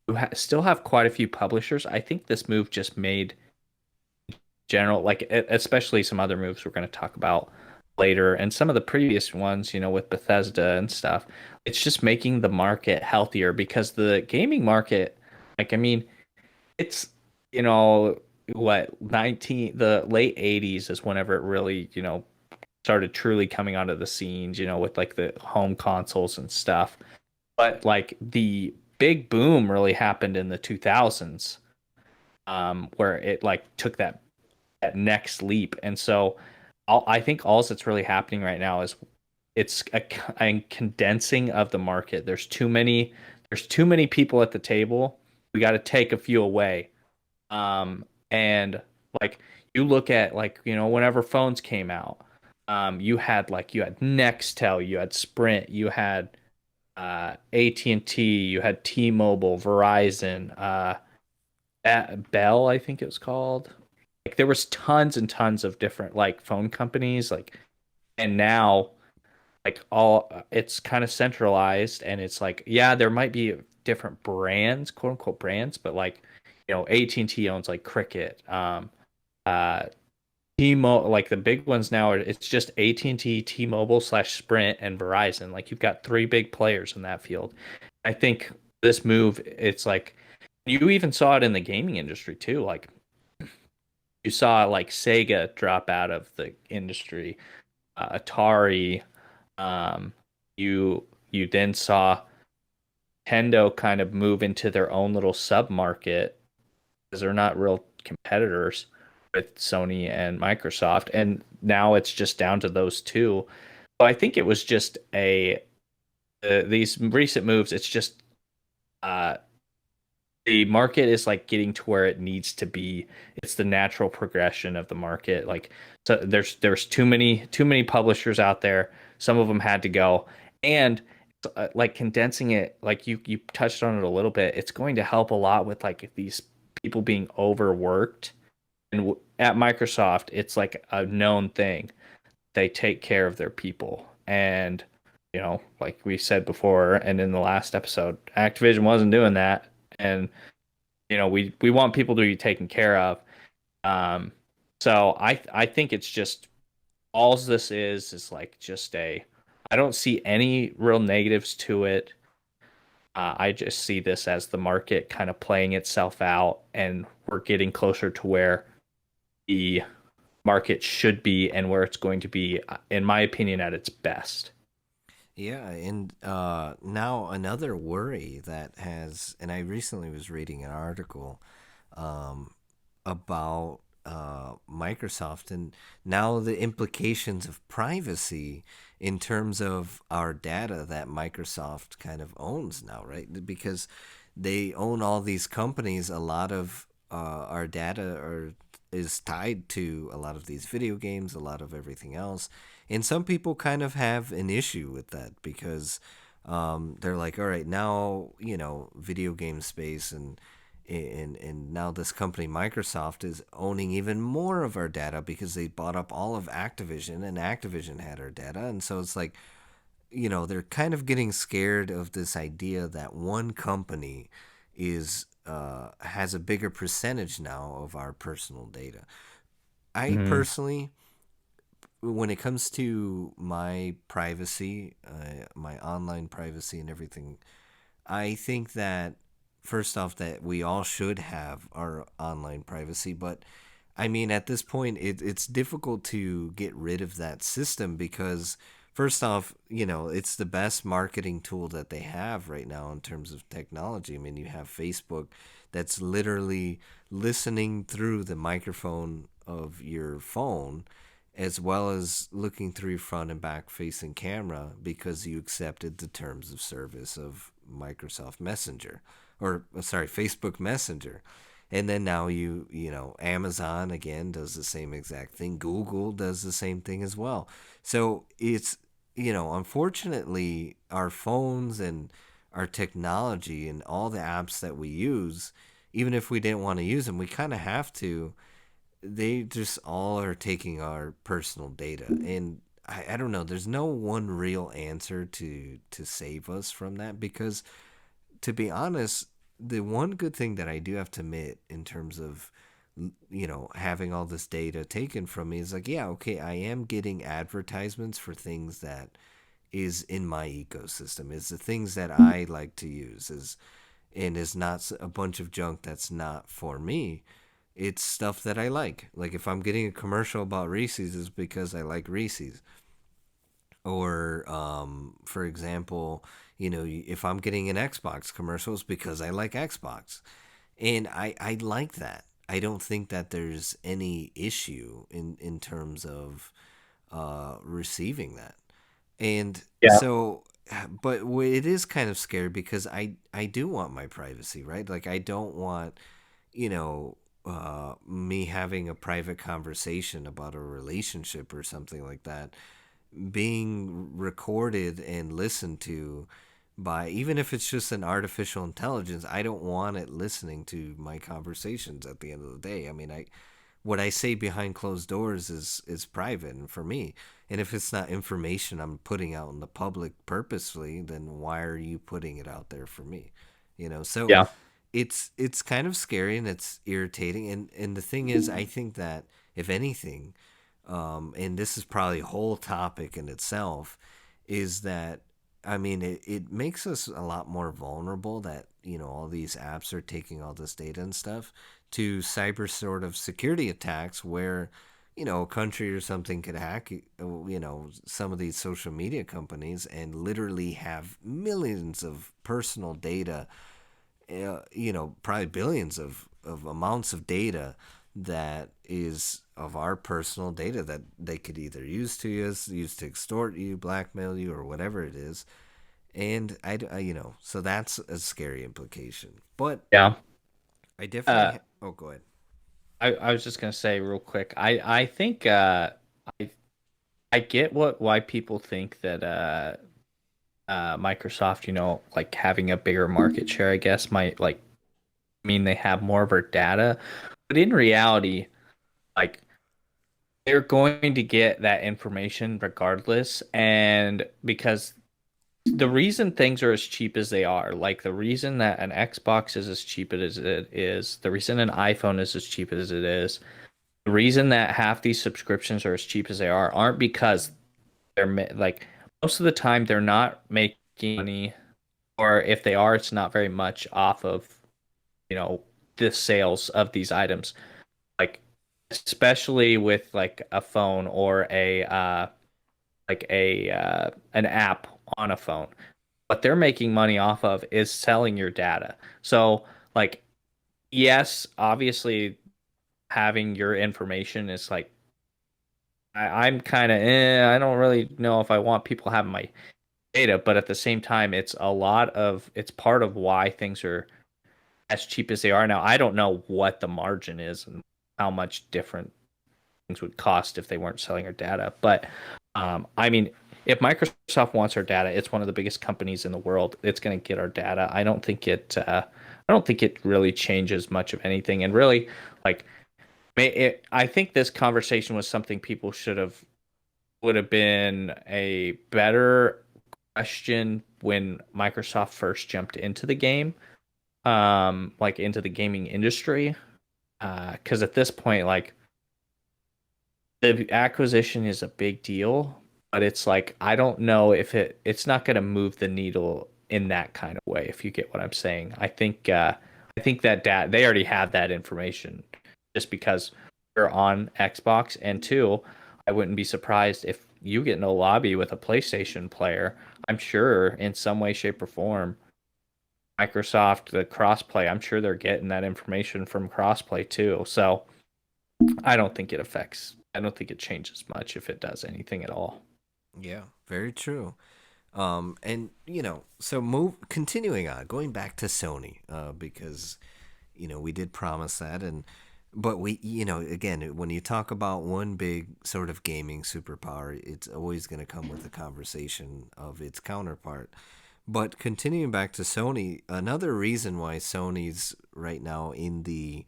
you still have quite a few publishers. I think this move just made general, like especially some other moves we're going to talk about later, and some of the previous ones, with Bethesda and stuff. It's just making the market healthier because the gaming market, like, I mean, it's you know what 19 the late 80s is whenever it really started truly coming onto the scenes, with like the home consoles and stuff. But like the big boom really happened in the 2000s, where it like took that next leap. And so I think all that's really happening right now is it's a condensing of the market. There's too many people at the table. We got to take a few away. And like you look at like, whenever phones came out, you had Nextel, you had Sprint, you had AT&T, you had T-Mobile, Verizon, at Bell, I think it was called. Like there was tons and tons of different like phone companies, like, and now like all it's kind of centralized, and it's like, yeah, there might be different brands, quote unquote brands, but like, AT&T owns like Cricket, uh T-Mobile, like the big ones now it's just AT&T, T-Mobile slash Sprint, and Verizon. Like you've got three big players in that field. I think this move, it's like you even saw it in the gaming industry too. Like you saw like Sega drop out of the industry, Atari. Um, you then saw Nintendo kind of move into their own little sub market because they're not real competitors with Sony and Microsoft, and now it's just down to those two. So I think it was just these recent moves. It's just uh, the market is like getting to where it needs to be. It's the natural progression of the market. Like so there's too many publishers out there. Some of them had to go. And like condensing it, like you touched on it a little bit, it's going to help a lot with like these people being overworked. And at Microsoft, it's like a known thing. They take care of their people. And like we said before and in the last episode, Activision wasn't doing that. And we want people to be taken care of. Um, so I think it's just all this is like just a. I don't see any real negatives to it. I just see this as the market kind of playing itself out, and we're getting closer to where the market should be and where it's going to be, in my opinion, at its best. Yeah, and now another worry that has, and I recently was reading an article um, about Microsoft and now the implications of privacy in terms of our data that Microsoft kind of owns now, right? Because they own all these companies, a lot of our data is tied to a lot of these video games, a lot of everything else. And some people kind of have an issue with that because they're like, all right, now, video game space and now this company Microsoft is owning even more of our data because they bought up all of Activision and Activision had our data. And so it's like, they're kind of getting scared of this idea that one company is has a bigger percentage now of our personal data. I Hmm. personally, when it comes to my privacy, my online privacy and everything, I think that first off that we all should have our online privacy, but I mean at this point it's difficult to get rid of that system because first off, it's the best marketing tool that they have right now in terms of technology. I mean, you have Facebook that's literally listening through the microphone of your phone as well as looking through your front and back facing camera because you accepted the terms of service of Microsoft Messenger or sorry, Facebook Messenger. And then now Amazon again does the same exact thing. Google does the same thing as well. So unfortunately, our phones and our technology and all the apps that we use, even if we didn't want to use them, we kind of have to. They just all are taking our personal data. And I don't know, there's no one real answer to save us from that because to be honest, the one good thing that I do have to admit in terms of having all this data taken from me is like, yeah, okay, I am getting advertisements for things that is in my ecosystem, is the things that I like to use, is not a bunch of junk that's not for me. It's stuff that I like. Like if I'm getting a commercial about Reese's, it's because I like Reese's. Or, for example, if I'm getting an Xbox commercial, it's because I like Xbox. And I like that. I don't think that there's any issue in terms of receiving that. And Yeah. so, but it is kind of scary because I do want my privacy, right? Like I don't want, you know, me having a private conversation about a relationship or something like that being recorded and listened to by, even if it's just an artificial intelligence. I don't want it listening to my conversations at the end of the day. I mean, what I say behind closed doors is private and for me. And if it's not information I'm putting out in the public purposefully, then why are you putting it out there for me? So Yeah. it's kind of scary and it's irritating. And the thing is, I think that if anything, and this is probably a whole topic in itself, is that I mean it makes us a lot more vulnerable that all these apps are taking all this data and stuff to cyber sort of security attacks where a country or something could hack some of these social media companies and literally have millions of personal data, probably billions of amounts of data that is of our personal data that they could either use to extort you, blackmail you, or whatever it is. And so that's a scary implication. But Yeah. I definitely, Uh, oh, go ahead. I was just gonna say real quick. I think I I get why people think that Microsoft, like having a bigger market share, I guess, might like mean they have more of our data. But in reality, like they're going to get that information regardless. And because the reason things are as cheap as they are, like the reason that an Xbox is as cheap as it is, the reason an iPhone is as cheap as it is, the reason that half these subscriptions are as cheap as they are aren't because like most of the time they're not making money, or if they are, it's not very much off of, you know, the sales of these items. Like especially with like a phone or a an app on a phone. What they're making money off of is selling your data. So like yes, obviously having your information is like I'm kind of I don't really know if I want people having my data, but at the same time, it's part of why things are as cheap as they are now. I don't know what the margin is and how much different things would cost if they weren't selling our data. But I mean, if Microsoft wants our data, it's one of the biggest companies in the world. It's going to get our data. I don't think it really changes much of anything. And really, like, I think this conversation was something people would have been a better question when Microsoft first jumped into the game, like into the gaming industry. Because at this point, like the acquisition is a big deal, but it's like I don't know if it's not going to move the needle in that kind of way, if you get what I'm saying. I think that they already have that information just because we're on Xbox, and two, I wouldn't be surprised if you get no lobby with a PlayStation player, I'm sure in some way, shape, or form, Microsoft, the crossplay, I'm sure they're getting that information from crossplay too. So I don't think it changes much if it does anything at all. Yeah, very true. And so continuing on, going back to Sony, because we did promise that, but we, again, when you talk about one big sort of gaming superpower, it's always going to come with a conversation of its counterpart. But continuing back to Sony, another reason why Sony's right now in the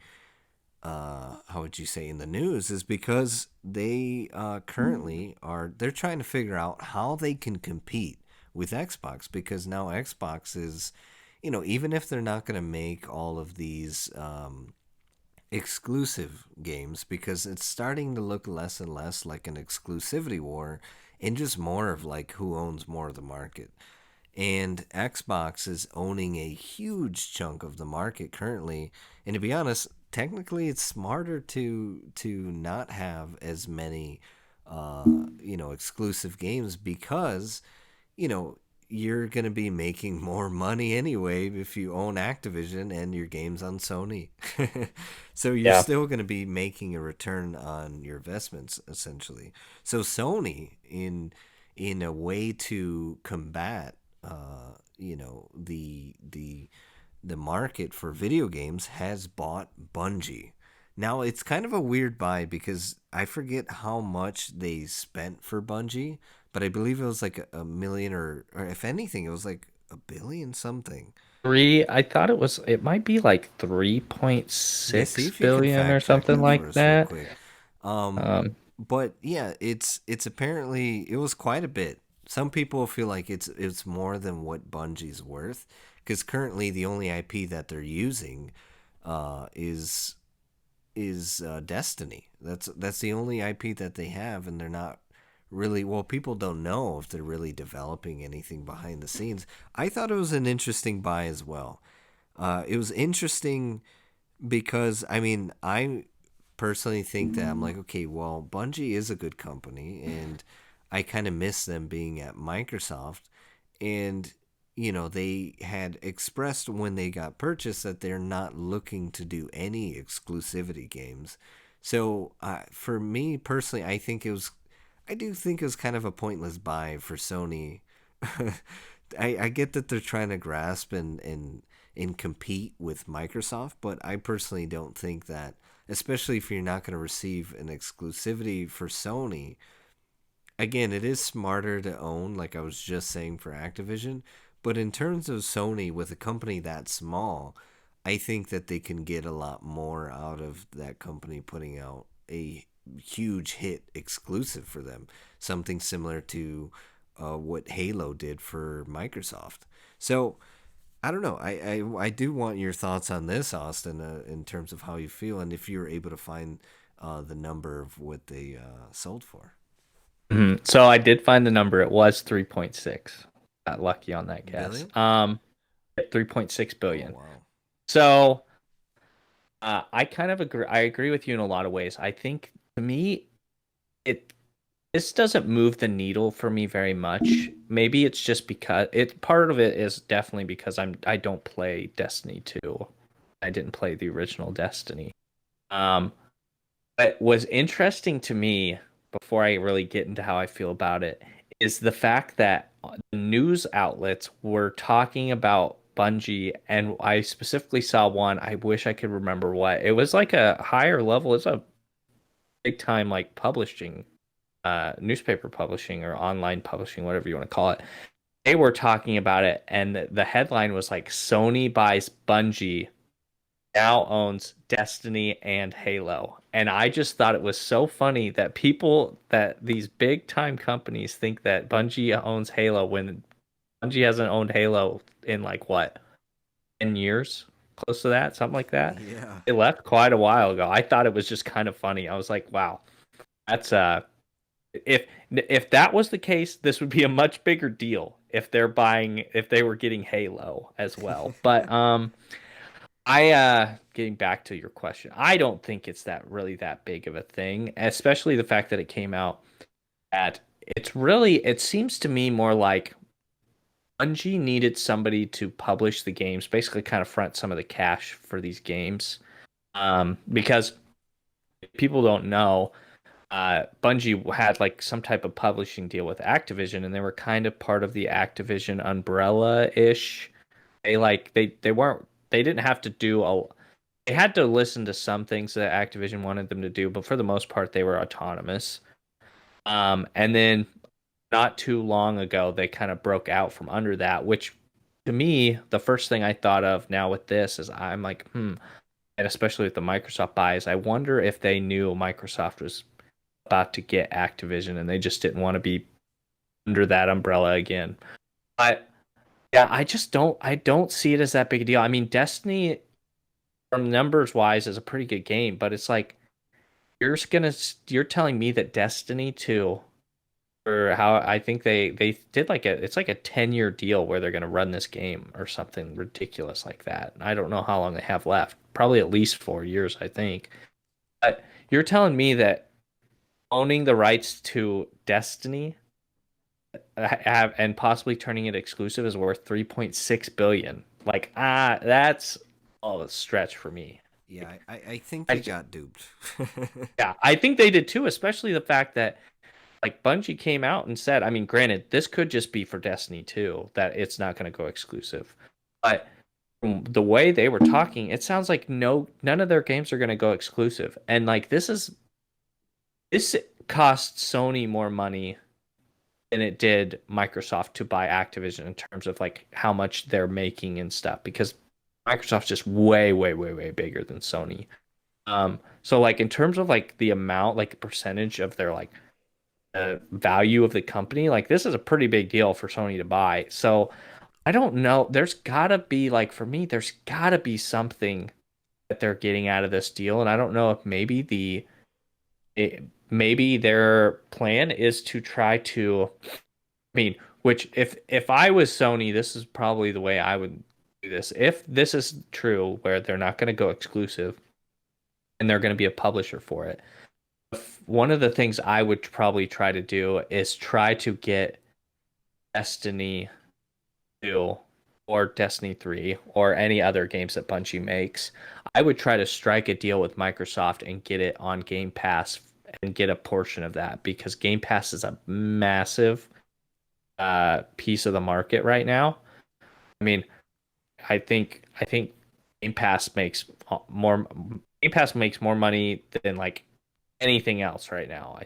how would you say, in the news is because they currently they're trying to figure out how they can compete with Xbox, because now Xbox is, even if they're not going to make all of these exclusive games, because it's starting to look less and less like an exclusivity war and just more of like who owns more of the market. And Xbox is owning a huge chunk of the market currently. And to be honest, technically, it's smarter to not have as many, exclusive games, because you know, you're going to be making more money anyway if you own Activision and your game's on Sony. So you're Yeah. still going to be making a return on your investments essentially. So Sony, in a way to combat the market for video games, has bought Bungie. Now it's kind of a weird buy because I forget how much they spent for Bungie, but I believe it was like a million, or if anything, it was like a billion something. I thought it might be like Yeah, see 3.6 if you can billion or fact check something that for like us real that. quick. Um, Um, but yeah, it's apparently it was quite a bit. Some people feel like it's more than what Bungie's worth, because currently the only IP that they're using is Destiny. That's the only IP that they have, and they're not really, well. People don't know if they're really developing anything behind the scenes. I thought it was an interesting buy as well. It was interesting because I mean I personally think that I'm like, okay, well, Bungie is a good company, and I kind of miss them being at Microsoft. And they had expressed when they got purchased that they're not looking to do any exclusivity games. So for me personally, I do think it was kind of a pointless buy for Sony. I get that they're trying to grasp and compete with Microsoft, but I personally don't think that, especially if you're not going to receive an exclusivity for Sony. Again, it is smarter to own, like I was just saying, for Activision, but in terms of Sony, with a company that small, I think that they can get a lot more out of that company putting out a huge hit exclusive for them, something similar to what Halo did for Microsoft. So I don't know. I do want your thoughts on this, Austin, in terms of how you feel, and if you're able to find the number of what they sold for. so I did find the number. It was 3.6. Got lucky on that guess. Billion? 3.6 Oh, billion. wow. So I kind of agree. I agree with you in a lot of ways. I think to me, it this doesn't move the needle for me very much. Maybe it's just because part of it is definitely because I don't play Destiny 2. I didn't play the original Destiny. Um, what was interesting to me before I really get into how I feel about it is the fact that news outlets were talking about Bungie, and I specifically saw one. I wish I could remember what. It was like a higher level. It's a big time like publishing, newspaper publishing or online publishing, whatever you want to call it. They were talking about it, and the headline was like Sony buys Bungie, now owns Destiny and Halo. And I just thought it was so funny that these big time companies think that Bungie owns Halo when Bungie hasn't owned Halo in like what, 10 years? Close to that, something like that. Yeah. It left quite a while ago. I thought it was just kind of funny. I was like, wow, that's if that was the case, this would be a much bigger deal if they were getting Halo as well. But I getting back to your question, I don't think it's that really that big of a thing, especially the fact that it came out at it seems to me more like Bungie needed somebody to publish the games, basically kind of front some of the cash for these games. Because people don't know, Bungie had like some type of publishing deal with Activision, and they were kind of part of the Activision umbrella-ish. They weren't they didn't have to do a they had to listen to some things that Activision wanted them to do, but for the most part they were autonomous. And then not too long ago they kind of broke out from under that, which to me, the first thing I thought of now with this is I'm like, and especially with the Microsoft buys, I wonder if they knew Microsoft was about to get Activision and they just didn't want to be under that umbrella again. But yeah, I don't see it as that big a deal. I mean, Destiny from numbers wise is a pretty good game, but it's like you're telling me that Destiny 2 or how I think they did like it's like a 10-year deal where they're going to run this game or something ridiculous like that. I don't know how long they have left. Probably at least 4 years, I think. But you're telling me that owning the rights to Destiny have and possibly turning it exclusive is worth 3.6 billion. Like, that's all a stretch for me. Yeah, Like, I think I they j- got duped. yeah, I think they did too, especially the fact that like Bungie came out and said, I mean, granted, this could just be for Destiny 2, that it's not going to go exclusive. But from the way they were talking, it sounds like none of their games are going to go exclusive. And like this costs Sony more money than it did Microsoft to buy Activision in terms of like how much they're making and stuff because Microsoft's just way, way, way, way bigger than Sony. So like in terms of like the amount, like the percentage of their like value of the company, like this is a pretty big deal for Sony to buy. So I don't know. There's gotta be like for me, there's gotta be something that they're getting out of this deal, and I don't know if maybe their plan is to try to. I mean, which if I was Sony, this is probably the way I would do this. If this is true, where they're not going to go exclusive and they're going to be a publisher for it, one of the things I would probably try to do is try to get Destiny 2 or Destiny 3 or any other games that Bungie makes. I would try to strike a deal with Microsoft and get it on Game Pass and get a portion of that because Game Pass is a massive piece of the market right now. I mean, I think Game Pass makes more Game Pass makes more money than like anything else right now. I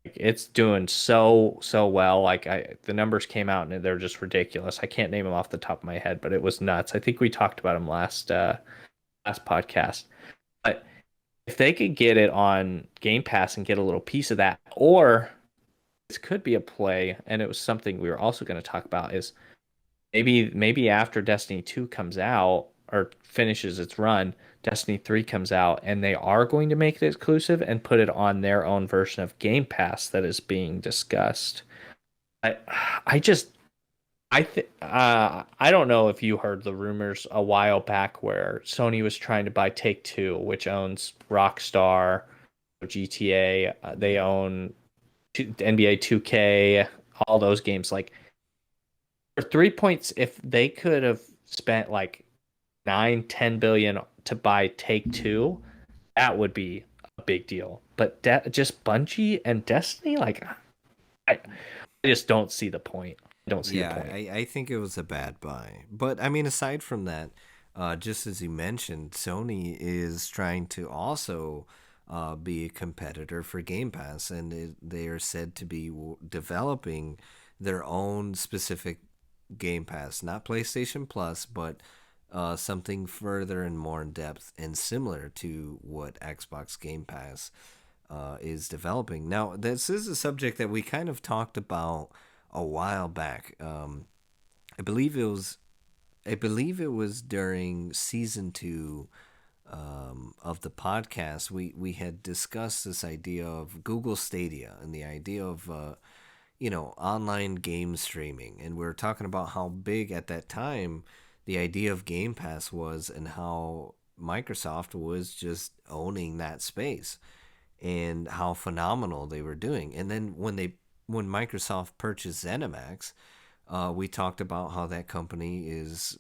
think it's doing so well. Like the numbers came out and they're just ridiculous. I can't name them off the top of my head, but it was nuts. I think we talked about them last podcast. But if they could get it on Game Pass and get a little piece of that, or this could be a play, and it was something we were also going to talk about is maybe after Destiny 2 comes out or finishes its run, Destiny 3 comes out and they are going to make it exclusive and put it on their own version of Game Pass that is being discussed. I I just I don't know if you heard the rumors a while back where Sony was trying to buy Take-Two, which owns Rockstar, GTA, they own NBA 2K, all those games like for 3 points if they could have spent like 9-10 billion to buy Take Two, that would be a big deal. But just Bungie and Destiny, like I just don't see the point. I don't see the Yeah, point. I think it was a bad buy. But I mean, aside from that, just as you mentioned, Sony is trying to also be a competitor for Game Pass, and they are said to be developing their own specific Game Pass, not PlayStation Plus, but something further and more in depth and similar to what Xbox Game Pass is developing. Now, this is a subject that we kind of talked about a while back. I believe it was I believe it was during season 2 of the podcast. We had discussed this idea of Google Stadia and the idea of online game streaming, and we were talking about how big at that time the idea of Game Pass was, and how Microsoft was just owning that space, and how phenomenal they were doing. And then when they when Microsoft purchased ZeniMax, we talked about how that company is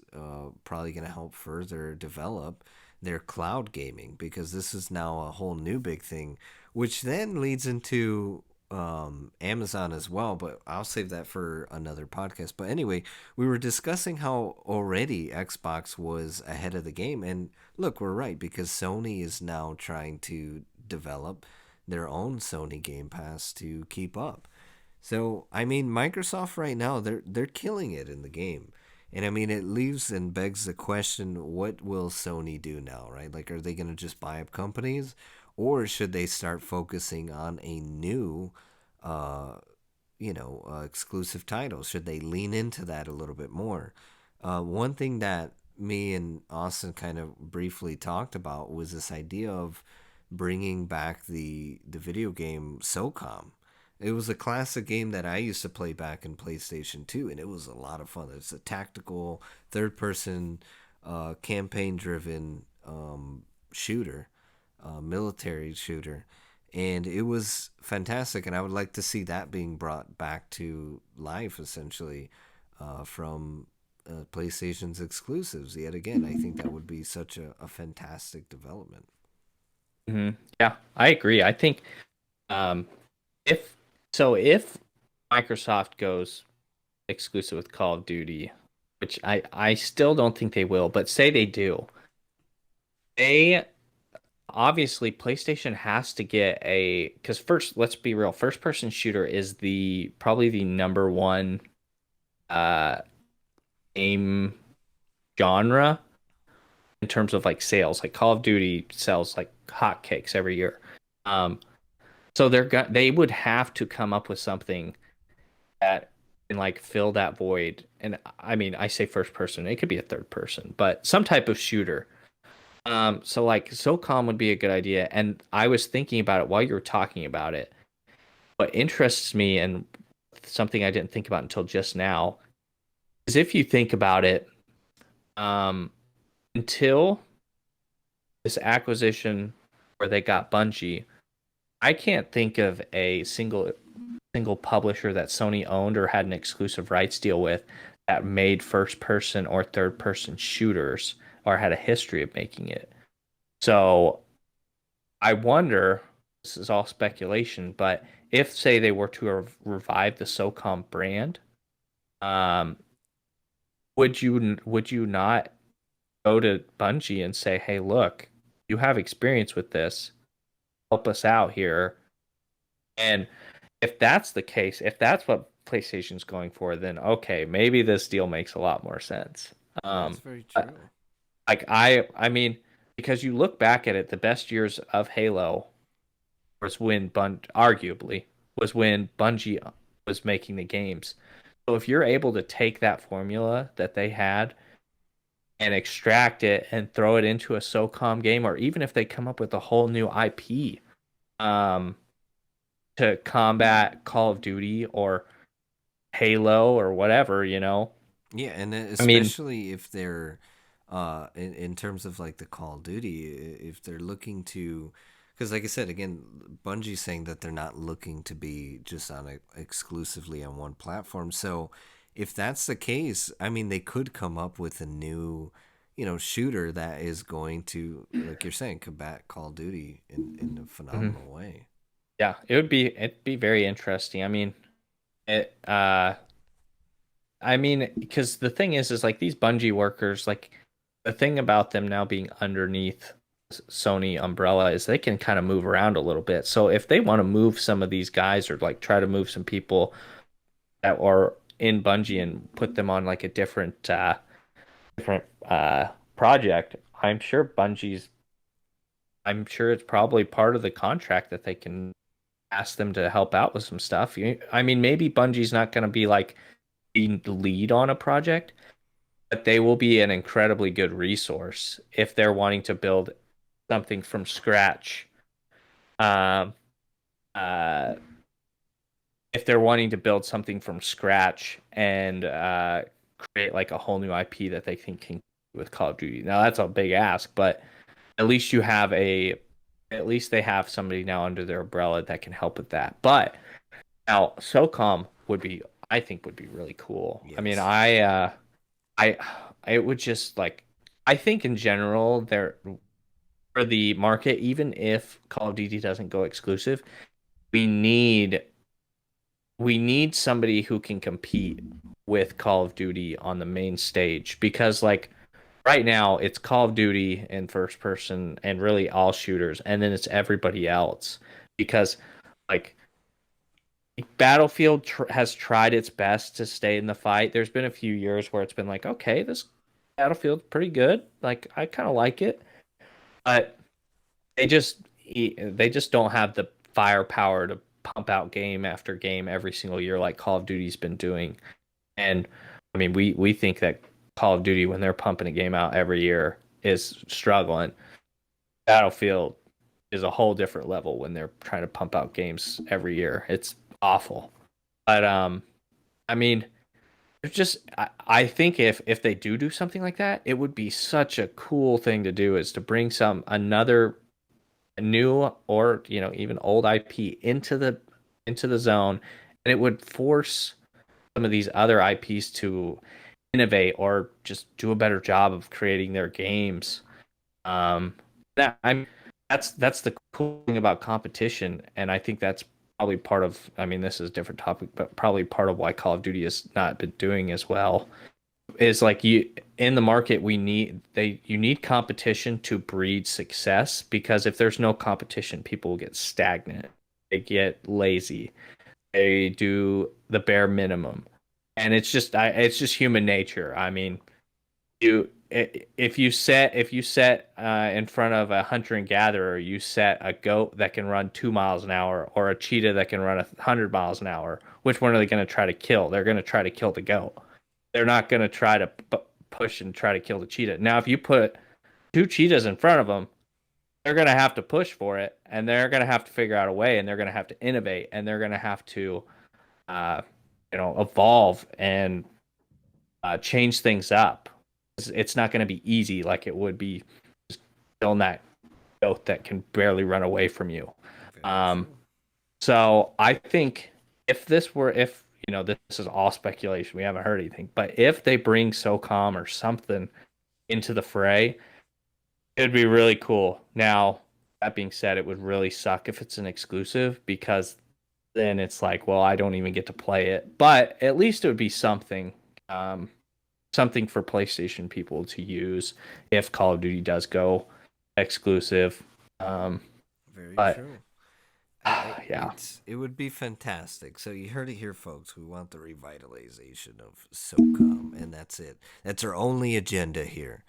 probably going to help further develop their cloud gaming because this is now a whole new big thing, which then leads into Amazon as well. But I'll save that for another podcast. But anyway, we were discussing how already Xbox was ahead of the game. And look, we're right because Sony is now trying to develop their own Sony Game Pass to keep up. So I mean, Microsoft right now they're killing it in the game, and I mean it leaves and begs the question: what will Sony do now? Right? Like, are they going to just buy up companies, or should they start focusing on a new, uh, exclusive title? Should they lean into that a little bit more? One thing that me and Austin kind of briefly talked about was this idea of bringing back the video game SOCOM. It was a classic game that I used to play back in PlayStation 2, and it was a lot of fun. It's a tactical, third person, campaign driven shooter, military shooter. And it was fantastic, and I would like to see that being brought back to life, essentially, from PlayStation's exclusives. Yet again, I think that would be such a fantastic development. Yeah, I agree. I think um, if if Microsoft goes exclusive with Call of Duty, which I still don't think they will, but say they do, they obviously PlayStation has to get a because first, let's be real, first person shooter is the probably the number one uh game genre in terms of like sales. Like Call of Duty sells like hotcakes every year. Um, so they would have to come up with something that can like fill that void. And I mean, I say first person, it could be a third person, but some type of shooter. So like SOCOM would be a good idea. And I was thinking about it while you were talking about it. What interests me and something I didn't think about until just now is if you think about it, um, until this acquisition where they got Bungie, I can't think of a single publisher that Sony owned or had an exclusive rights deal with that made first person or third person shooters or had a history of making it. So I wonder, this is all speculation, but if say they were to revive the SOCOM brand, um, would you not go to Bungie and say, "Hey, look, you have experience with this. Help us out here." And if that's the case, if that's what PlayStation's going for, then okay, maybe this deal makes a lot more sense. That's Um, very uh, true. like I mean, because you look back at it, the best years of Halo was when arguably was when Bungie was making the games. So if you're able to take that formula that they had and extract it and throw it into a SOCOM game, or even if they come up with a whole new IP, um, to combat Call of Duty or Halo or whatever, you know. Yeah, and I mean, especially if they're in terms of like the Call of Duty, if they're looking to, because like I said again, Bungie's saying that they're not looking to be just on exclusively on one platform. So if that's the case, I mean, they could come up with a new, shooter that is going to, like you're saying, combat Call of Duty in a mhm. phenomenal way. Yeah, it'd be very interesting. It I mean, because the thing is like these Bungie workers, like the thing about them now being underneath Sony umbrella is they can kind of move around a little bit. So if they want to move some of these guys or like try to move some people that are in Bungie and put them on like a different project, I'm sure it's probably part of the contract that they can ask them to help out with some stuff. I mean, maybe Bungie's not going to be like the lead on a project, but they will be an incredibly good resource if they're wanting to build something from scratch. Um, uh, if they're wanting to build something from scratch and create like a whole new IP that they can with Call of Duty. Now that's a big ask, but at least at least they have somebody now under their umbrella that can help with that. But Now, SOCOM would be, I think, would be really cool. I mean, Yes. I, it would just like, I think in general, there for the market, even if Call of Duty doesn't go exclusive, we need we need somebody who can compete with Call of Duty on the main stage because like right now it's Call of Duty in first person and really all shooters and then it's everybody else because like Battlefield has tried its best to stay in the fight. There's been a few years where it's been like, okay, this Battlefield's pretty good. Like I kind of like it, but they just don't have the firepower to pump out game after game every single year like Call of Duty's been doing. And I mean, we think that Call of Duty when they're pumping a game out every year is struggling. Battlefield is a whole different level when they're trying to pump out games every year. It's awful. But I mean, it's just I think if they do something like that, it would be such a cool thing to do is to bring some another new or even old IP into the zone, and it would force some of these other IPs to innovate or just do a better job of creating their games. Um, that I'm that's the cool thing about competition, and I think that's probably part of. I mean, this is a different topic, but probably part of why Call of Duty has not been doing as well is like you in the market you need competition to breed success because if there's no competition people will get stagnant, they get lazy, they do the bare minimum, and it's just human nature. I mean, if you set in front of a hunter and gatherer, you set a goat that can run 2 miles an hour or a cheetah that can run 100 miles an hour. Which one are they going to try to kill? They're going to try to kill the goat. They're not going to try to push and try to kill the cheetah. Now, if you put two cheetahs in front of them, they're going to have to push for it, and they're going to have to figure out a way, and they're going to have to innovate, and they're going to have to, uh, evolve and change things up. It's not going to be easy like it would be just killing that goat that can barely run away from you. Very Um, true. so I think if this is all speculation, we haven't heard anything, but if they bring SOCOM or something into the fray, it'd be really cool. Now, that being said, it would really suck if it's an exclusive because then it's like, well, I don't even get to play it. But at least it would be something, um, something for PlayStation people to use if Call of Duty does go exclusive. Um, Very but true. yeah, It would be fantastic. So you heard it here, folks. We want the revitalization of SOCOM, and that's it. That's our only agenda here.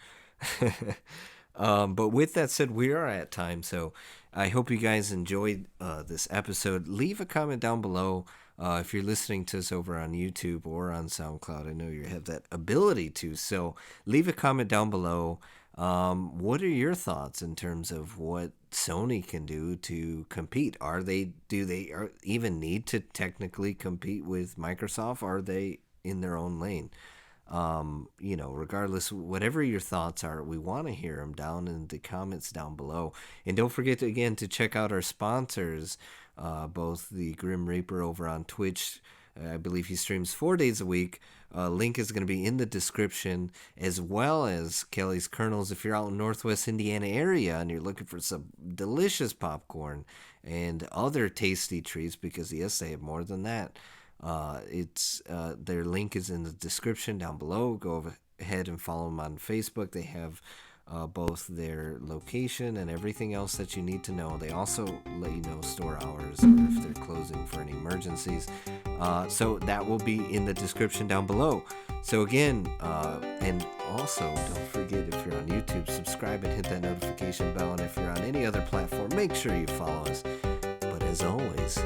But with that said, we are at time. So I hope you guys enjoyed this episode. Leave a comment down below if you're listening to us over on YouTube or on SoundCloud. I know you have that ability to. So leave a comment down below. What are your thoughts in terms of what Sony can do to compete? Do they even need to technically compete with Microsoft? Are they in their own lane? Regardless, whatever your thoughts are, we want to hear them down in the comments down below. And don't forget again to check out our sponsors, both the Grim Reaper over on Twitch. I believe he streams 4 days a week. Link is going to be in the description, as well as Kelly's Kernels if you're out in Northwest Indiana area and you're looking for some delicious popcorn and other tasty treats, because yes, they have more than that. It's their link is in the description down below. Go ahead and follow them on Facebook. They have both their location and everything else that you need to know. They also let you know store hours or if they're closing for any emergencies. So that will be in the description down below. So again, and also don't forget, if you're on YouTube, subscribe and hit that notification bell. And if you're on any other platform, make sure you follow us. But as always,